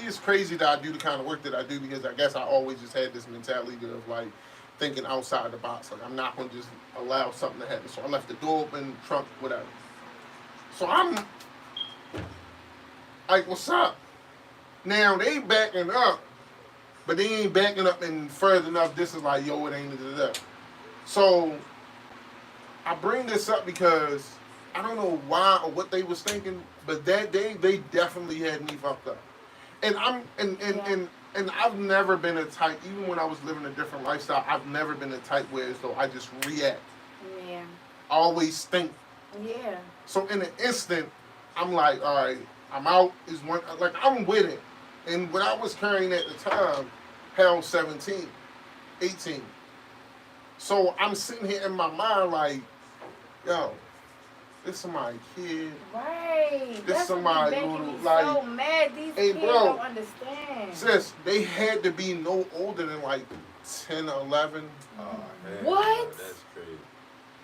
it's crazy that I do the kind of work that I do because I guess I always just had this mentality of like thinking outside the box. Like I'm not gonna just allow something to happen. So I left the door open, trunk, whatever. So I'm like, what's up? Now they backing up, but they ain't backing up and further enough. This is like, yo, it ain't that. So I bring this up because I don't know why or what they was thinking, but that day they definitely had me fucked up. And and I've never been a type, even when I was living a different lifestyle, I've never been a type where as though I just react.
Yeah.
I always think.
Yeah.
So in an instant, I'm like, all right, I'm out. Is one like I'm with it. And what I was carrying at the time, held 17, 18. So I'm sitting here in my mind like, yo, this somebody kid.
Right.
This
That's
somebody
what
little,
making me
like,
so mad. These
hey,
kids
bro,
don't understand.
Sis, they had to be no older than like 10 or 11.
Oh, man,
What?
that's crazy.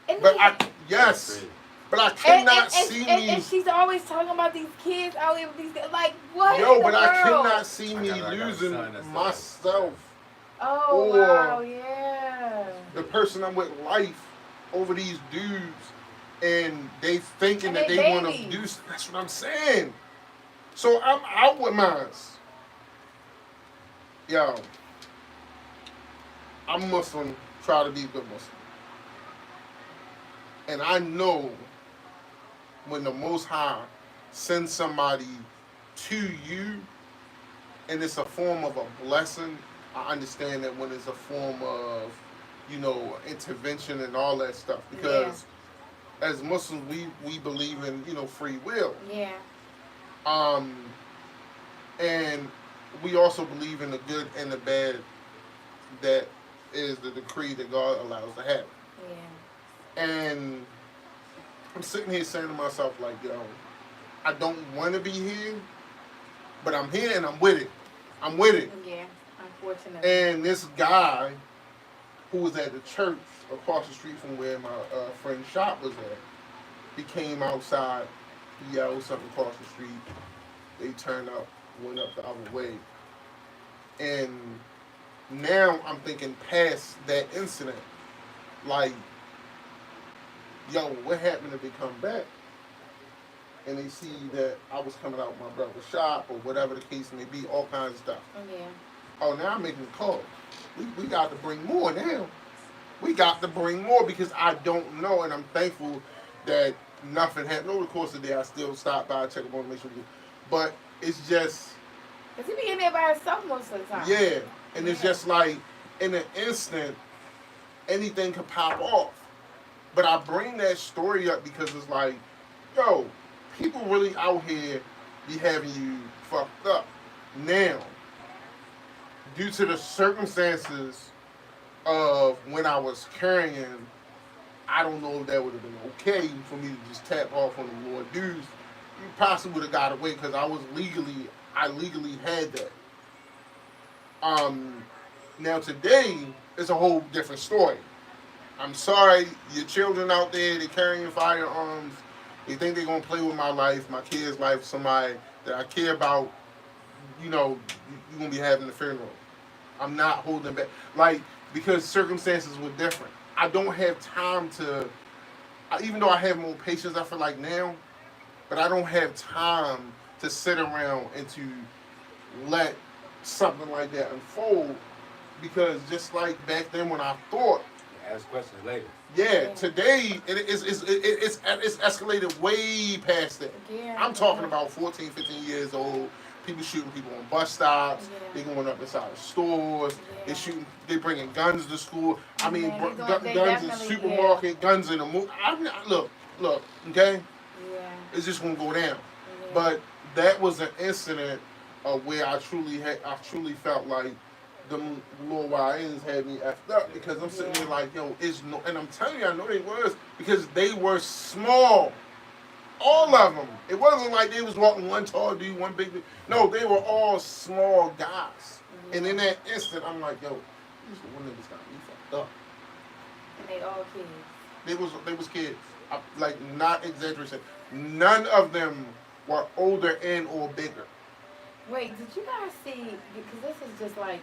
And
But
they-
yes, but I cannot see me.
And she's always talking about these kids out here with these like what?
Yo,
in
but
the
I
world?
cannot see me
I got a
losing
son that's
myself,
Oh
or
wow, yeah.
the person I'm with, life, over these dudes, and they thinking
And
that
they
they want to
babies.
do. That's what I'm saying. So I'm out with mine. Yo, I'm Muslim. Try to be a good Muslim. And I know when the Most High sends somebody to you and it's a form of a blessing, I understand that when it's a form of, intervention and all that stuff. Because as Muslims, we believe in, free will.
Yeah.
And we also believe in the good and the bad that is the decree that God allows to happen.
Yeah.
And I'm sitting here saying to myself, like, yo, I don't want to be here, but I'm here and I'm with it. I'm with it.
Yeah, unfortunately.
And this guy who was at the church across the street from where my friend's shop was at, he came outside, he yelled something across the street. They turned up, went up the other way. And now I'm thinking past that incident. Like, yo, what happened if they come back and they see that I was coming out of my brother's shop or whatever the case may be, all kinds of stuff.
Yeah.
Oh, now I'm making a call. We got to bring more now. We got to bring more because I don't know, and I'm thankful that nothing happened. Over the course of the day, I still stop by, check up on, make sure we do. But it's just...
Because he be in there by himself most of the time.
Yeah, and it's just like, in an instant, anything could pop off. But I bring that story up because it's like, yo, people really out here be having you fucked up. Now, due to the circumstances of when I was carrying, I don't know if that would have been okay for me to just tap off on the more dudes. You possibly would have got away because I legally had that. Now today, it's a whole different story. I'm sorry, your children out there, they're carrying firearms. They think they're going to play with my life, my kid's life, somebody that I care about. You're going to be having the funeral. I'm not holding back. Like, because circumstances were different. I don't have time to, even though I have more patience, I feel like now, but I don't have time to sit around and to let something like that unfold. Because just like back then when I thought,
Ask questions later.
yeah, today it's escalated way past that.
Yeah.
I'm talking about 14, 15 years old, People shooting people on bus stops.
Yeah.
They going up inside of stores.
Yeah.
They shooting. They bringing guns to school. I mean,
Man, they
guns in
definitely-
supermarket. Guns in the movie. Look. Okay,
Yeah.
it's just gonna go down.
Yeah.
But that was an incident of where I truly felt like the little YNs had me effed up because I'm sitting there like, yo, it's no, and I'm telling you, I know they was because they were small. All of them. It wasn't like they was walking one tall dude, one big dude. No, they were all small guys. And in that instant, I'm like, yo, these one niggas got me fucked up.
And they all kids.
They was kids. Like, not exaggeration. None of them were older and or bigger.
Wait, did you guys see? Because this is just like,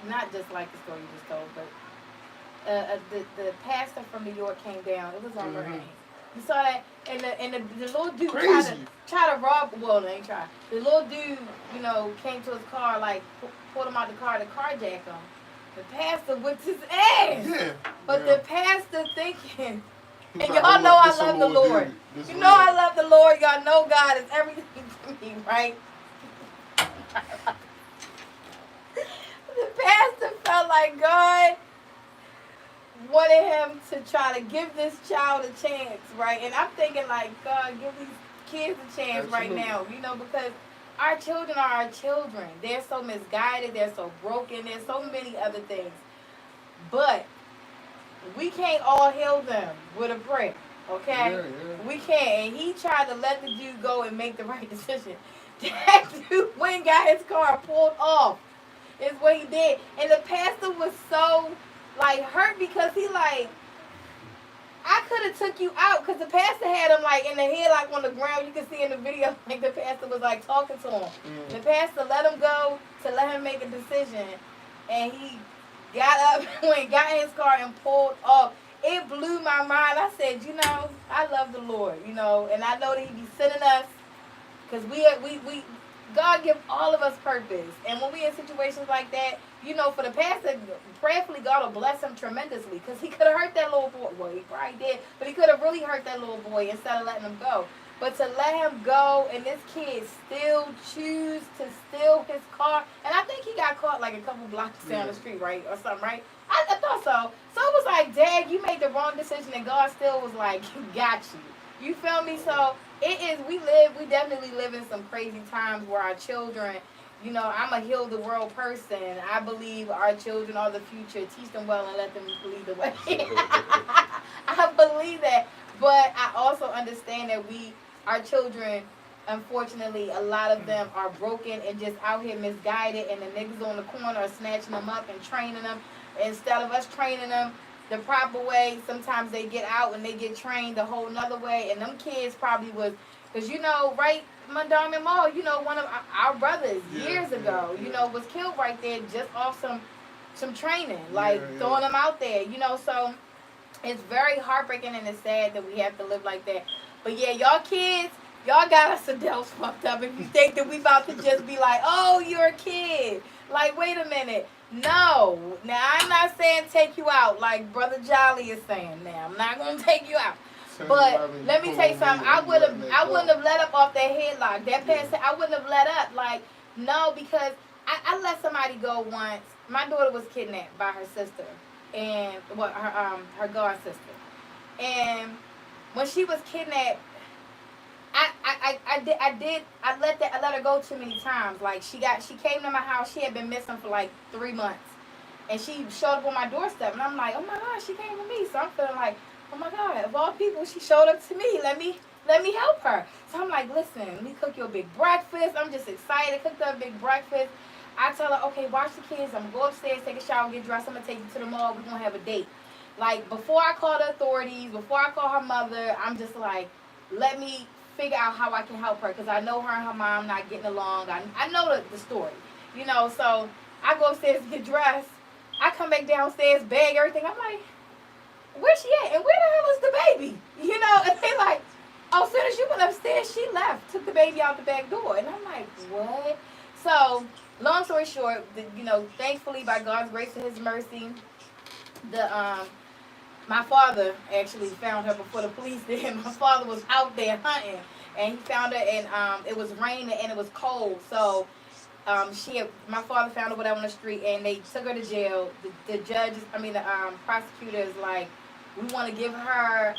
not just like the story you just told, but the pastor from New York came down. It was on Rain. You saw that, and the little dude tried to rob. Well, they ain't try. The little dude, you know, came to his car, like pulled him out the car to carjack him. The pastor whipped his ass.
Yeah.
But the pastor thinking, and
like,
y'all know I love the Lord. You know I love the Lord. Y'all know God is everything to me, right? The pastor felt like God wanted him to try to give this child a chance, right? And I'm thinking like, God, give these kids a chance right now, you know, because our children are our children. They're so misguided. They're so broken. There's so many other things. But we can't all heal them with a prayer, okay?
Yeah.
We can't. And he tried to let the dude go and make the right decision. That dude went and got his car pulled off. Is what he did. And the pastor was so, like, hurt because he, like, I could have took you out because the pastor had him, like, in the head, like, on the ground. You can see in the video, like, the pastor was, like, talking to him. The pastor let him go to let him make a decision. And he got up, went, got in his car, and pulled off. It blew my mind. I said, you know, I love the Lord, you know, and I know that he be sending us because we God give all of us purpose. And when we in situations like that, you know, for the pastor, prayerfully, God will bless him tremendously because he could have hurt that little boy. Well, he probably did, but he could have really hurt that little boy instead of letting him go. But to let him go and this kid still choose to steal his car, and I think he got caught like a couple blocks down the street, right, or something, right? I thought so. So it was like, Dad, you made the wrong decision, and God still was like, got you. You feel me? So it is, we definitely live in some crazy times where our children, you know, I'm a heal the world person. I believe our children are the future. Teach them well and let them lead the way. I believe that. But I also understand that our children, unfortunately, a lot of them are broken and just out here misguided, and the niggas on the corner are snatching them up and training them. Instead of us training them the proper way, sometimes they get out and they get trained a whole nother way. And them kids probably was, because, you know, right, Mondawmin Mall, you know, one of our brothers years ago, you know, was killed right there just off some training, like throwing them out there, you know. So it's very heartbreaking and it's sad that we have to live like that. But yeah, y'all kids, y'all got us adults fucked up if you think that we about to just be like, oh, you're a kid. Like, wait a minute. No. Now, I'm not saying take you out like Brother Jolly is saying now. I'm not going to take you out. But let me tell you something. I wouldn't have let up off that headlock. That pastor, I wouldn't have let up. Like, no, because I let somebody go once. My daughter was kidnapped by her sister and her god sister. And when she was kidnapped, I let her go too many times. Like she came to my house. She had been missing for like 3 months, and she showed up on my doorstep. And I'm like, oh my God, she came to me. So I'm feeling like, oh my God, of all people, she showed up to me. Let me help her. So I'm like, listen, let me cook you a big breakfast. I'm just excited. Cooked her a big breakfast. I tell her, okay, watch the kids. I'm gonna go upstairs, take a shower, get dressed. I'm gonna take you to the mall. We're gonna have a date. Like before I call the authorities, before I call her mother, I'm just like, let me figure out how I can help her, because I know her and her mom not getting along. I know the story, you know. So I go upstairs to get dressed. I come back downstairs, bag everything. I'm like, where's she at? And where the hell is the baby? You know, and they like, oh, as soon as you went upstairs, she left, took the baby out the back door. And I'm like, what? So long story short, you know, thankfully by God's grace and His mercy, my father actually found her before the police did. My father was out there hunting, and he found her, and it was raining and it was cold, so my father found her whatever on the street, and they took her to jail. The judges, the prosecutor is like, we want to give her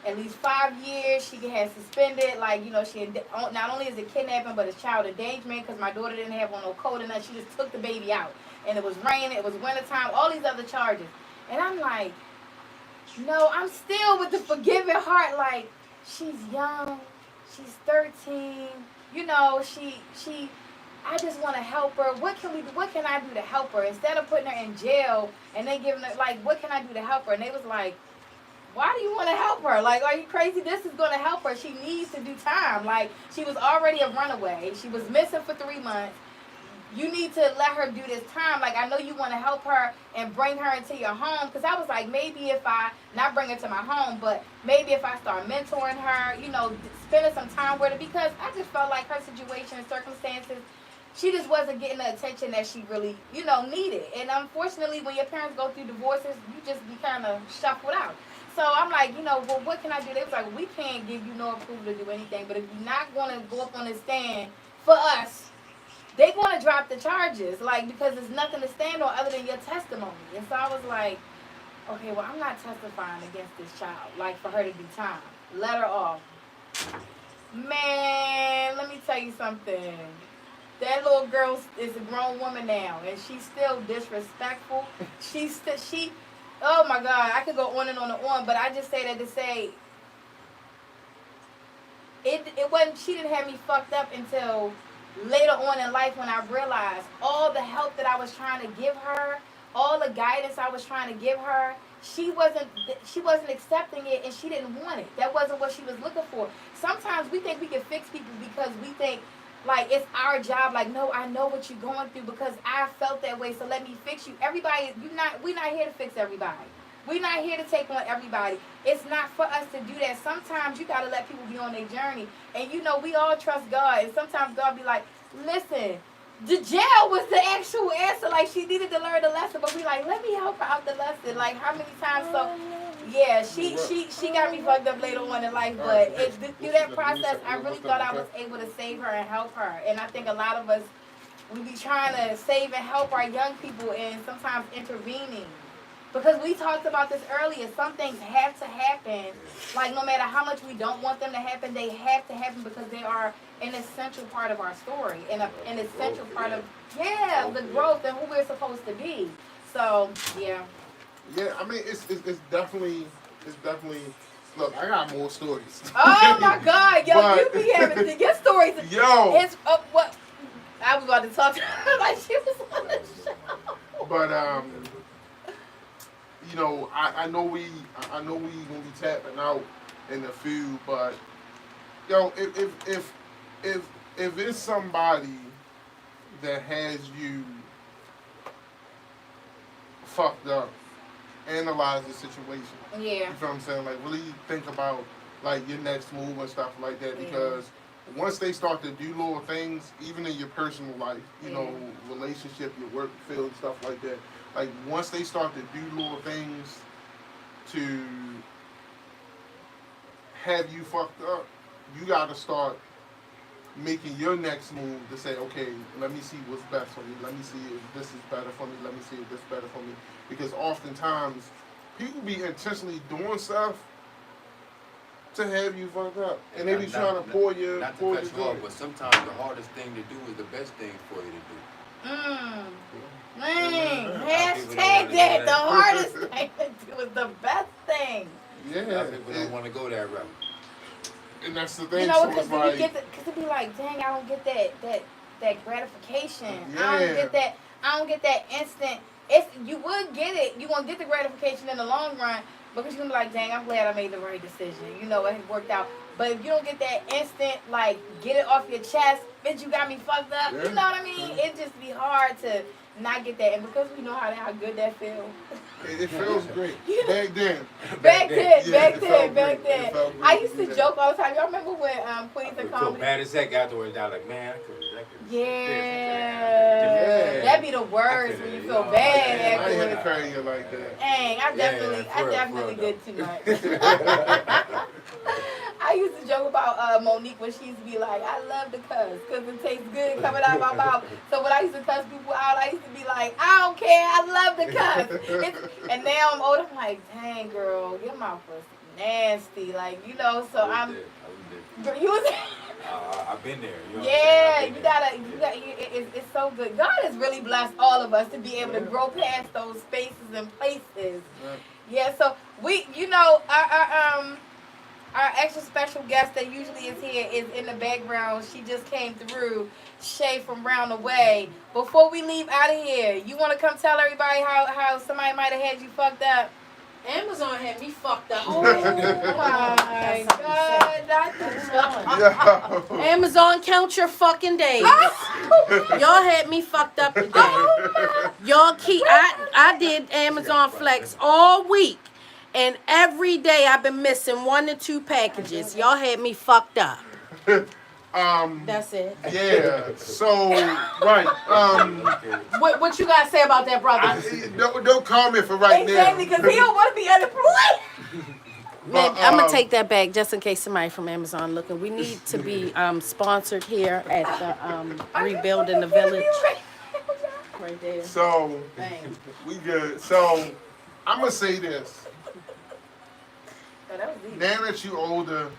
at least 5 years. She can have suspended, like, she not only is it kidnapping, but it's child endangerment because my daughter didn't have on no coat and that. She just took the baby out, and it was raining, it was wintertime, all these other charges, and I'm like, no, I'm still with the forgiving heart, like, she's young, she's 13, she I just want to help her. What can I do to help her? Instead of putting her in jail and then giving her, like, what can I do to help her? And they was like, why do you want to help her? Like, are you crazy? This is going to help her. She needs to do time. Like, she was already a runaway. She was missing for 3 months. You need to let her do this time. Like, I know you want to help her and bring her into your home. Because I was like, maybe if I, not bring her to my home, but maybe if I start mentoring her, spending some time with her. Because I just felt like her situation and circumstances, she just wasn't getting the attention that she really, needed. And unfortunately, when your parents go through divorces, you just be kind of shuffled out. So I'm like, well, what can I do? They was like, we can't give you no approval to do anything. But if you're not going to go up on the stand for us, they're going to drop the charges. Like, because there's nothing to stand on other than your testimony. And so I was like, okay, well, I'm not testifying against this child. Like, for her to do time. Let her off. Man, let me tell you something. That little girl is a grown woman now, and she's still disrespectful. Oh my God, I could go on and on and on, but I just say that to say, it wasn't, she didn't have me fucked up until later on in life when I realized all the help that I was trying to give her, all the guidance I was trying to give her, she wasn't accepting it, and she didn't want it. That wasn't what she was looking for. Sometimes we think we can fix people because we think, like, it's our job. Like, no, I know what you're going through because I felt that way, so let me fix you. Everybody, we're not here to fix everybody. We're not here to take on everybody. It's not for us to do that. Sometimes you got to let people be on their journey. And, we all trust God. And sometimes God be like, listen, the jail was the actual answer. Like, she needed to learn the lesson. But we like, let me help her out the lesson. Like, how many times? So, yeah, she got me fucked up later on in life. But through that process, I really thought I was able to save her and help her. And I think a lot of us, we be trying to save and help our young people and sometimes intervening. Because we talked about this earlier, some things have to happen. Like, no matter how much we don't want them to happen, they have to happen because they are an essential part of our story and an essential part of, the growth and who we're supposed to be. So, yeah.
Yeah, I mean, it's definitely, look, I got more stories.
Oh, my God. Yo, but, you be having, your stories.
Yo.
It's, what, I was about to talk to her like she was on the show.
But, I know we gonna be tapping out in the few, but if it's somebody that has you fucked up, analyze the situation.
Yeah.
You feel what I'm saying? Like, really think about, like, your next move and stuff like that, because once they start to do little things, even in your personal life, relationship, your work field, stuff like that, like, once they start to do little things to have you fucked up, you got to start making your next move to say, okay, let me see what's best for me. Let me see if this is better for me. Let me see if this is better for me. Because oftentimes, people be intentionally doing stuff to have you fucked up. And they be trying to pour your joy.
But sometimes the hardest thing to do is the best thing for you to do.
Hashtag that. The hardest thing to do is the best thing.
Yeah.
People don't want to go that route.
And that's the thing. Because
it be like, dang, I don't get that gratification.
Yeah.
I don't get that instant. You would get it. You gonna get the gratification in the long run because you're gonna be like, dang, I'm glad I made the right decision. It worked out. But if you don't get that instant, like, get it off your chest, bitch, you got me fucked up.
Yeah.
You know what I mean? It just be hard to not get that. And because we know how good that feels.
It feels great. Back then.
Back then. I used to joke all the time. Y'all remember when Queens of Comedy?
Bad as that got afterwards, I was like, man, I could.
Yeah. That'd be the worst when you feel bad
afterwards. I ain't had to carry you like that.
Dang, I definitely did too much. I used to joke about Monique when she used to be like, I love to cuss because it tastes good coming out of my mouth. So when I used to cuss people out, I used to be like, I don't care, I love to cuss. And now I'm older, I'm like, dang, girl, your mouth was nasty. Like, you know, so
I was there.
You was
I've been there. You know
yeah,
what
you
I'm
gotta, it's so good. God has really blessed all of us to be able to grow past those spaces and places. Yeah, so we, you know, our extra special guest that usually is here is in the background. She just came through, Shay from Round the Way. Before we leave out of here, you want to come tell everybody how somebody might have had you fucked up?
Amazon had me fucked up.
Oh my God, not the
Amazon, count your fucking days. Y'all had me fucked up today. Y'all I did Amazon Flex all week. And every day I've been missing 1 to 2 packages. Y'all had me fucked up. That's it.
Yeah. So right.
What you gotta say about that, brother?
Don't comment for right
exactly,
now.
because he don't want to be unemployed.
Man, I'm gonna take that back just in case somebody from Amazon looking. We need to be sponsored here at the Rebuilding the Village. Right there.
So
Bang.
we good. So I'm gonna say this. Now that you're older,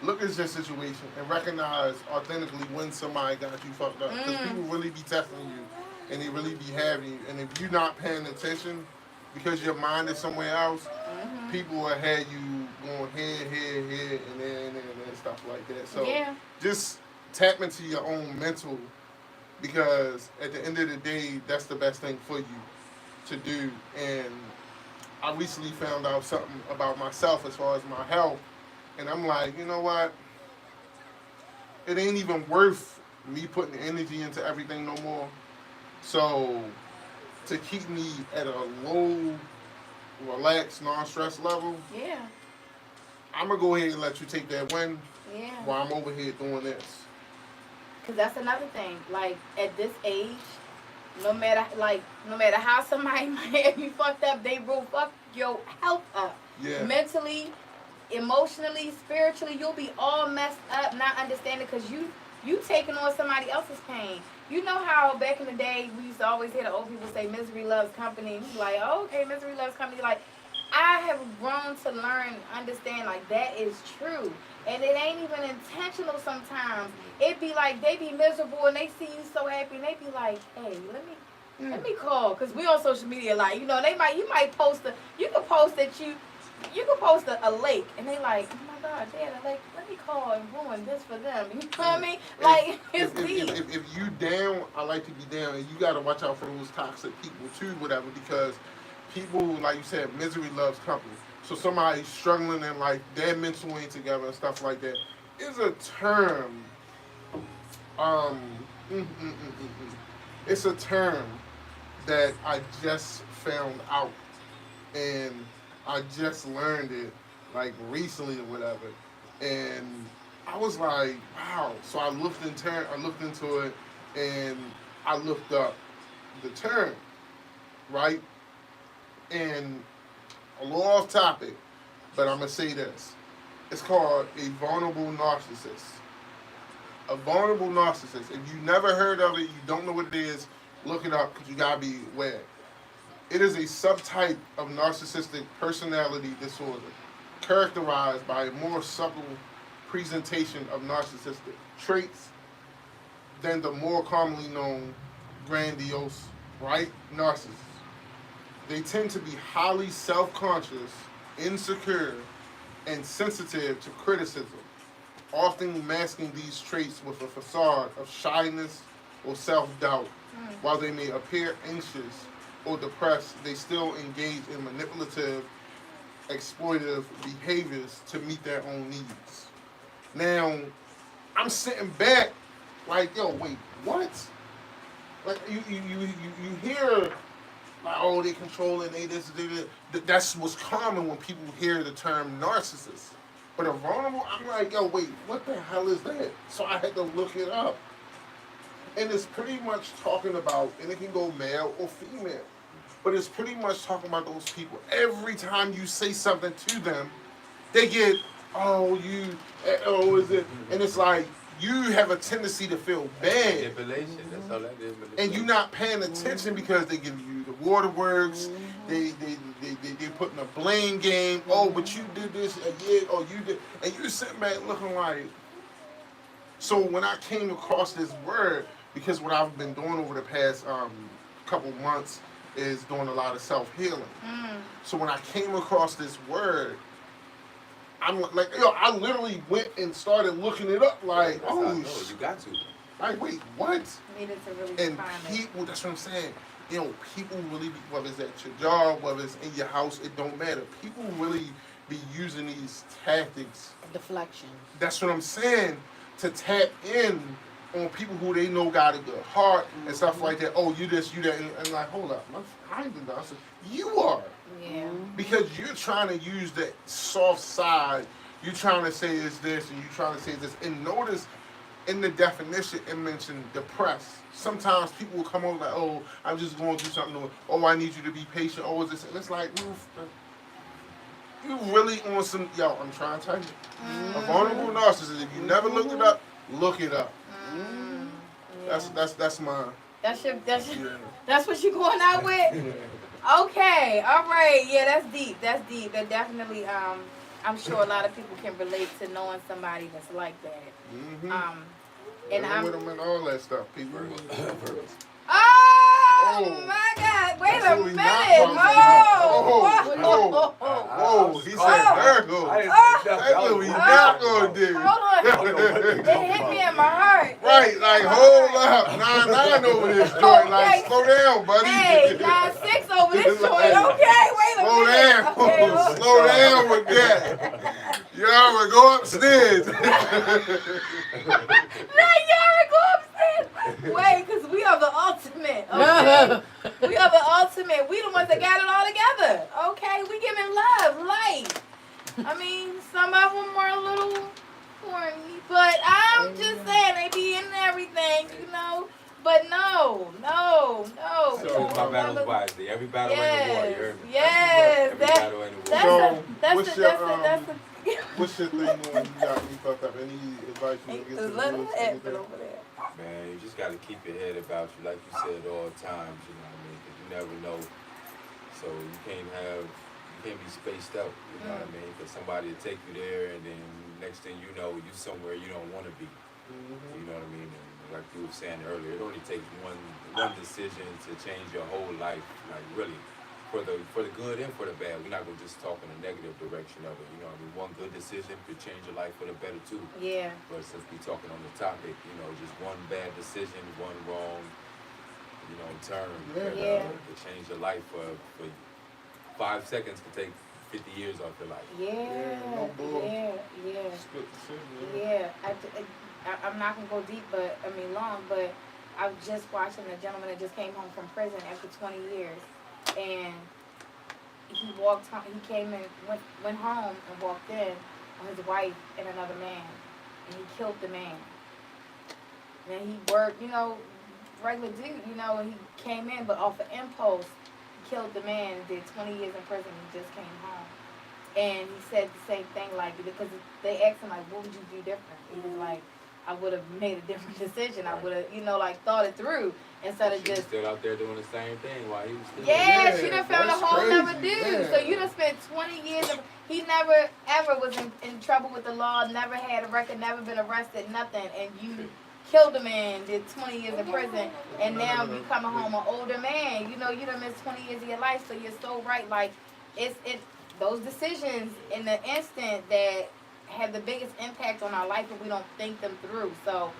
look at your situation and recognize authentically when somebody got you fucked up. Because people really be testing you and they really be having you. And if you're not paying attention because your mind is somewhere else, people will have you going here, and then stuff like that. So just tap into your own mental, because at the end of the day, that's the best thing for you to do. And I recently found out something about myself as far as my health, and I'm like, you know what? It ain't even worth me putting energy into everything no more. So to keep me at a low, relaxed, non-stress level, I'm gonna go ahead and let you take that win while I'm over here doing this.
Cause that's another thing. Like at this age, no matter how somebody might have you fucked up, they will fuck your health up.
Yeah.
Mentally, emotionally, spiritually, you'll be all messed up, not understanding, because you taking on somebody else's pain. You know how back in the day we used to always hear the old people say misery loves company. Like, oh, okay, misery loves company. Like, I have grown to learn, understand, like, that is true. And it ain't even intentional sometimes. It be like they be miserable and they see you so happy and they be like, hey, let me call. Because we on social media, like, you know, you might post you can post a lake and they like, oh my God, yeah, like, let me call and ruin this for them. You know what I mean? Like, it's deep.
If you down, I like to be down, and you got to watch out for those toxic people too, whatever, because people, like you said, misery loves company. So somebody struggling in life, their mental ain't together and stuff like that, is a term. It's a term that I just found out, and I just learned it like recently or whatever, and I was like, wow. So I looked into it, and I looked up the term, right? And a little off topic, but I'm gonna say this: it's called a vulnerable narcissist. A vulnerable narcissist. If you never heard of it, you don't know what it is, look it up, because you gotta be aware. It is a subtype of narcissistic personality disorder, characterized by a more subtle presentation of narcissistic traits than the more commonly known grandiose, right, narcissists. They tend to be highly self-conscious, insecure, and sensitive to criticism, often masking these traits with a facade of shyness or self-doubt. While they may appear anxious or depressed, they still engage in manipulative, exploitative behaviors to meet their own needs. Now, I'm sitting back like, yo, wait, what? Like, you hear, like, oh, they controlling, they this, they that. That's what's common when people hear the term narcissist. But a vulnerable, I'm like, yo, wait, what the hell is that? So I had to look it up. And it's pretty much talking about, and it can go male or female, but it's pretty much talking about those people. Every time you say something to them, they get is it? And it's like you have a tendency to feel bad,
Manipulation. That's all that is.
and you're not paying attention because they give you the waterworks. They putting a blame game. Oh, but you did this, oh you did, and you sitting back looking like. So when I came across this word, because what I've been doing over the past couple months is doing a lot of self-healing. So when I came across this word, I'm like, I literally went and started looking it up. Like,
you got to.
Like, wait, what?
Needed to really
And
define it.
people, that's what I'm saying. People really, whether it's at your job, whether it's in your house, it don't matter. People really be using these tactics.
Deflection.
That's what I'm saying. To tap in on people who they know got a good heart and stuff like that. Oh, you this, you that, and like, hold up, I ain't been done. I said, you are.
Yeah.
Because you're trying to use that soft side. You're trying to say it's this, and you're trying to say this. And notice in the definition it mentioned depressed. Sometimes people will come over like, oh, I'm just going through something new. Oh, I need you to be patient. Oh, is this? And it's like, you really on some, I'm trying to tell you. A vulnerable narcissist, if you never looked it up, look it up.
Yeah.
That's my.
That's what you going out with? Okay, all right. Yeah, that's deep. That's deep. That definitely I'm sure a lot of people can relate to knowing somebody that's like that. And I'm
with them and all that stuff, people.
Oh my God! Wait a minute!
Whoa! He said Virgo. That's what we not gonna do.
Hold on! It hit me in my heart.
Right, like hold up, 9-9 over this joint. Like slow down, buddy.
Hey, 9-6 over this joint. Okay, wait a
slow
minute.
Down.
Okay,
Slow down with that. Yara, go upstairs.
Not Yara, go upstairs. Wait, because we are the ultimate. Okay? We are the ultimate. We the ones that got it all together. Okay, we giving love, light. I mean, some of them were a little corny, but I'm just saying they be in everything, But no.
So my battle's wisely. Every battle ain't a war. You heard me?
Yes.
Every battle ain't a war.
What's your thing when you got me fucked up? Any advice you get to the
over there.
Man, you just got to keep your head about you, like you said, all times. You know what I mean? Because you never know. So you can't be spaced out. You know what I mean? Because somebody will take you there, and then next thing you know, you somewhere you don't want to be. You know what I mean? And like you were saying earlier, it only takes one decision to change your whole life. Like really, for the good and for the bad. We're not gonna just talk in a negative direction of it. You know what I mean? One good decision could change your life for the better too.
Yeah.
But since we're talking on the topic, just one bad decision, one wrong, turn could change your life for 5 seconds could take 50 years off your life.
Yeah.
Split decision.
Yeah. I'm not gonna go deep, long, but I was just watching a gentleman that just came home from prison after 20 years, and he walked home. He came in, went home, and walked in on his wife and another man, and he killed the man. And he worked, regular dude, and he came in, but off of impulse, he killed the man. Did 20 years in prison. He just came home, and he said the same thing, because they asked him what would you do different? He was like, I would have made a different decision. I would have, thought it through instead of just
still out there doing the same thing while he was still.
Yeah, she done found a whole nother dude. So you done spent 20 years. He never ever was in trouble with the law. Never had a record. Never been arrested. Nothing. And you killed a man. Did 20 years in prison. And now you coming home an older man. You done missed 20 years of your life. So you're so right. Like it's those decisions in the instant that have the biggest impact on our life if we don't think them through. So,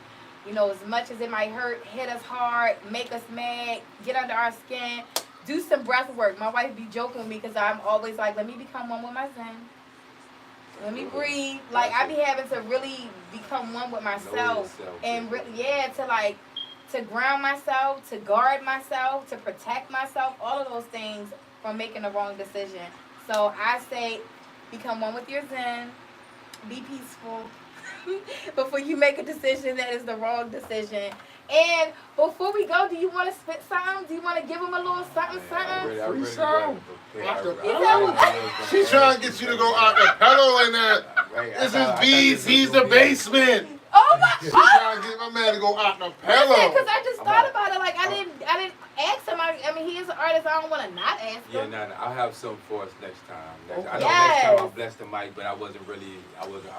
as much as it might hurt, hit us hard, make us mad, get under our skin, do some breath work. My wife be joking with me because I'm always like, let me become one with my zen. Let me breathe. Like, I be having to really become one with myself. And to ground myself, to guard myself, to protect myself, all of those things from making the wrong decision. So I say, become one with your zen. Be peaceful before you make a decision that is the wrong decision. And before we go, do you want to spit something? Do you want to give them a little something, something?
I really
Free song.
wasn't
She's trying to get you to go acapella in there. This is Bees. He's the basement.
Oh my!
She's trying to get my man to go acapella.
Listen, because I just thought about it. Like I didn't ask him. I mean, he is an artist. I don't want to not ask him.
Yeah, I'll have some for us next time.
Okay.
I know next time I blessed the mic, but I wasn't.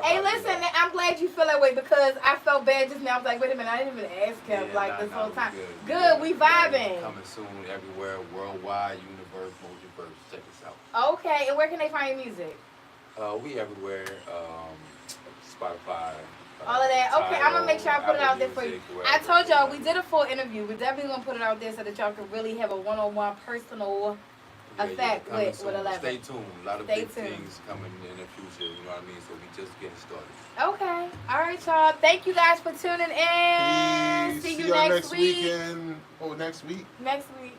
Hey, listen, I'm glad you feel that way because I felt bad just now. I was like, wait a minute, I didn't even ask him this whole time. Good, we vibing.
Coming soon, everywhere, worldwide, universe, multiverse. Check us out.
Okay, and where can they find your music?
We everywhere. Spotify.
All of that. Okay, I'm gonna make sure I put it out there for you. I told y'all we
did
did a full interview. We're definitely gonna put it out there so that y'all can really have a one-on-one personal effect with 11.
Stay tuned. A lot of
Stay
big
tuned.
things coming in the future. You know what I mean? So we just getting started.
Okay. All right, y'all. Thank you guys for tuning in.
Peace.
See you
y'all
next week.
weekend. Oh, next week.
Next week.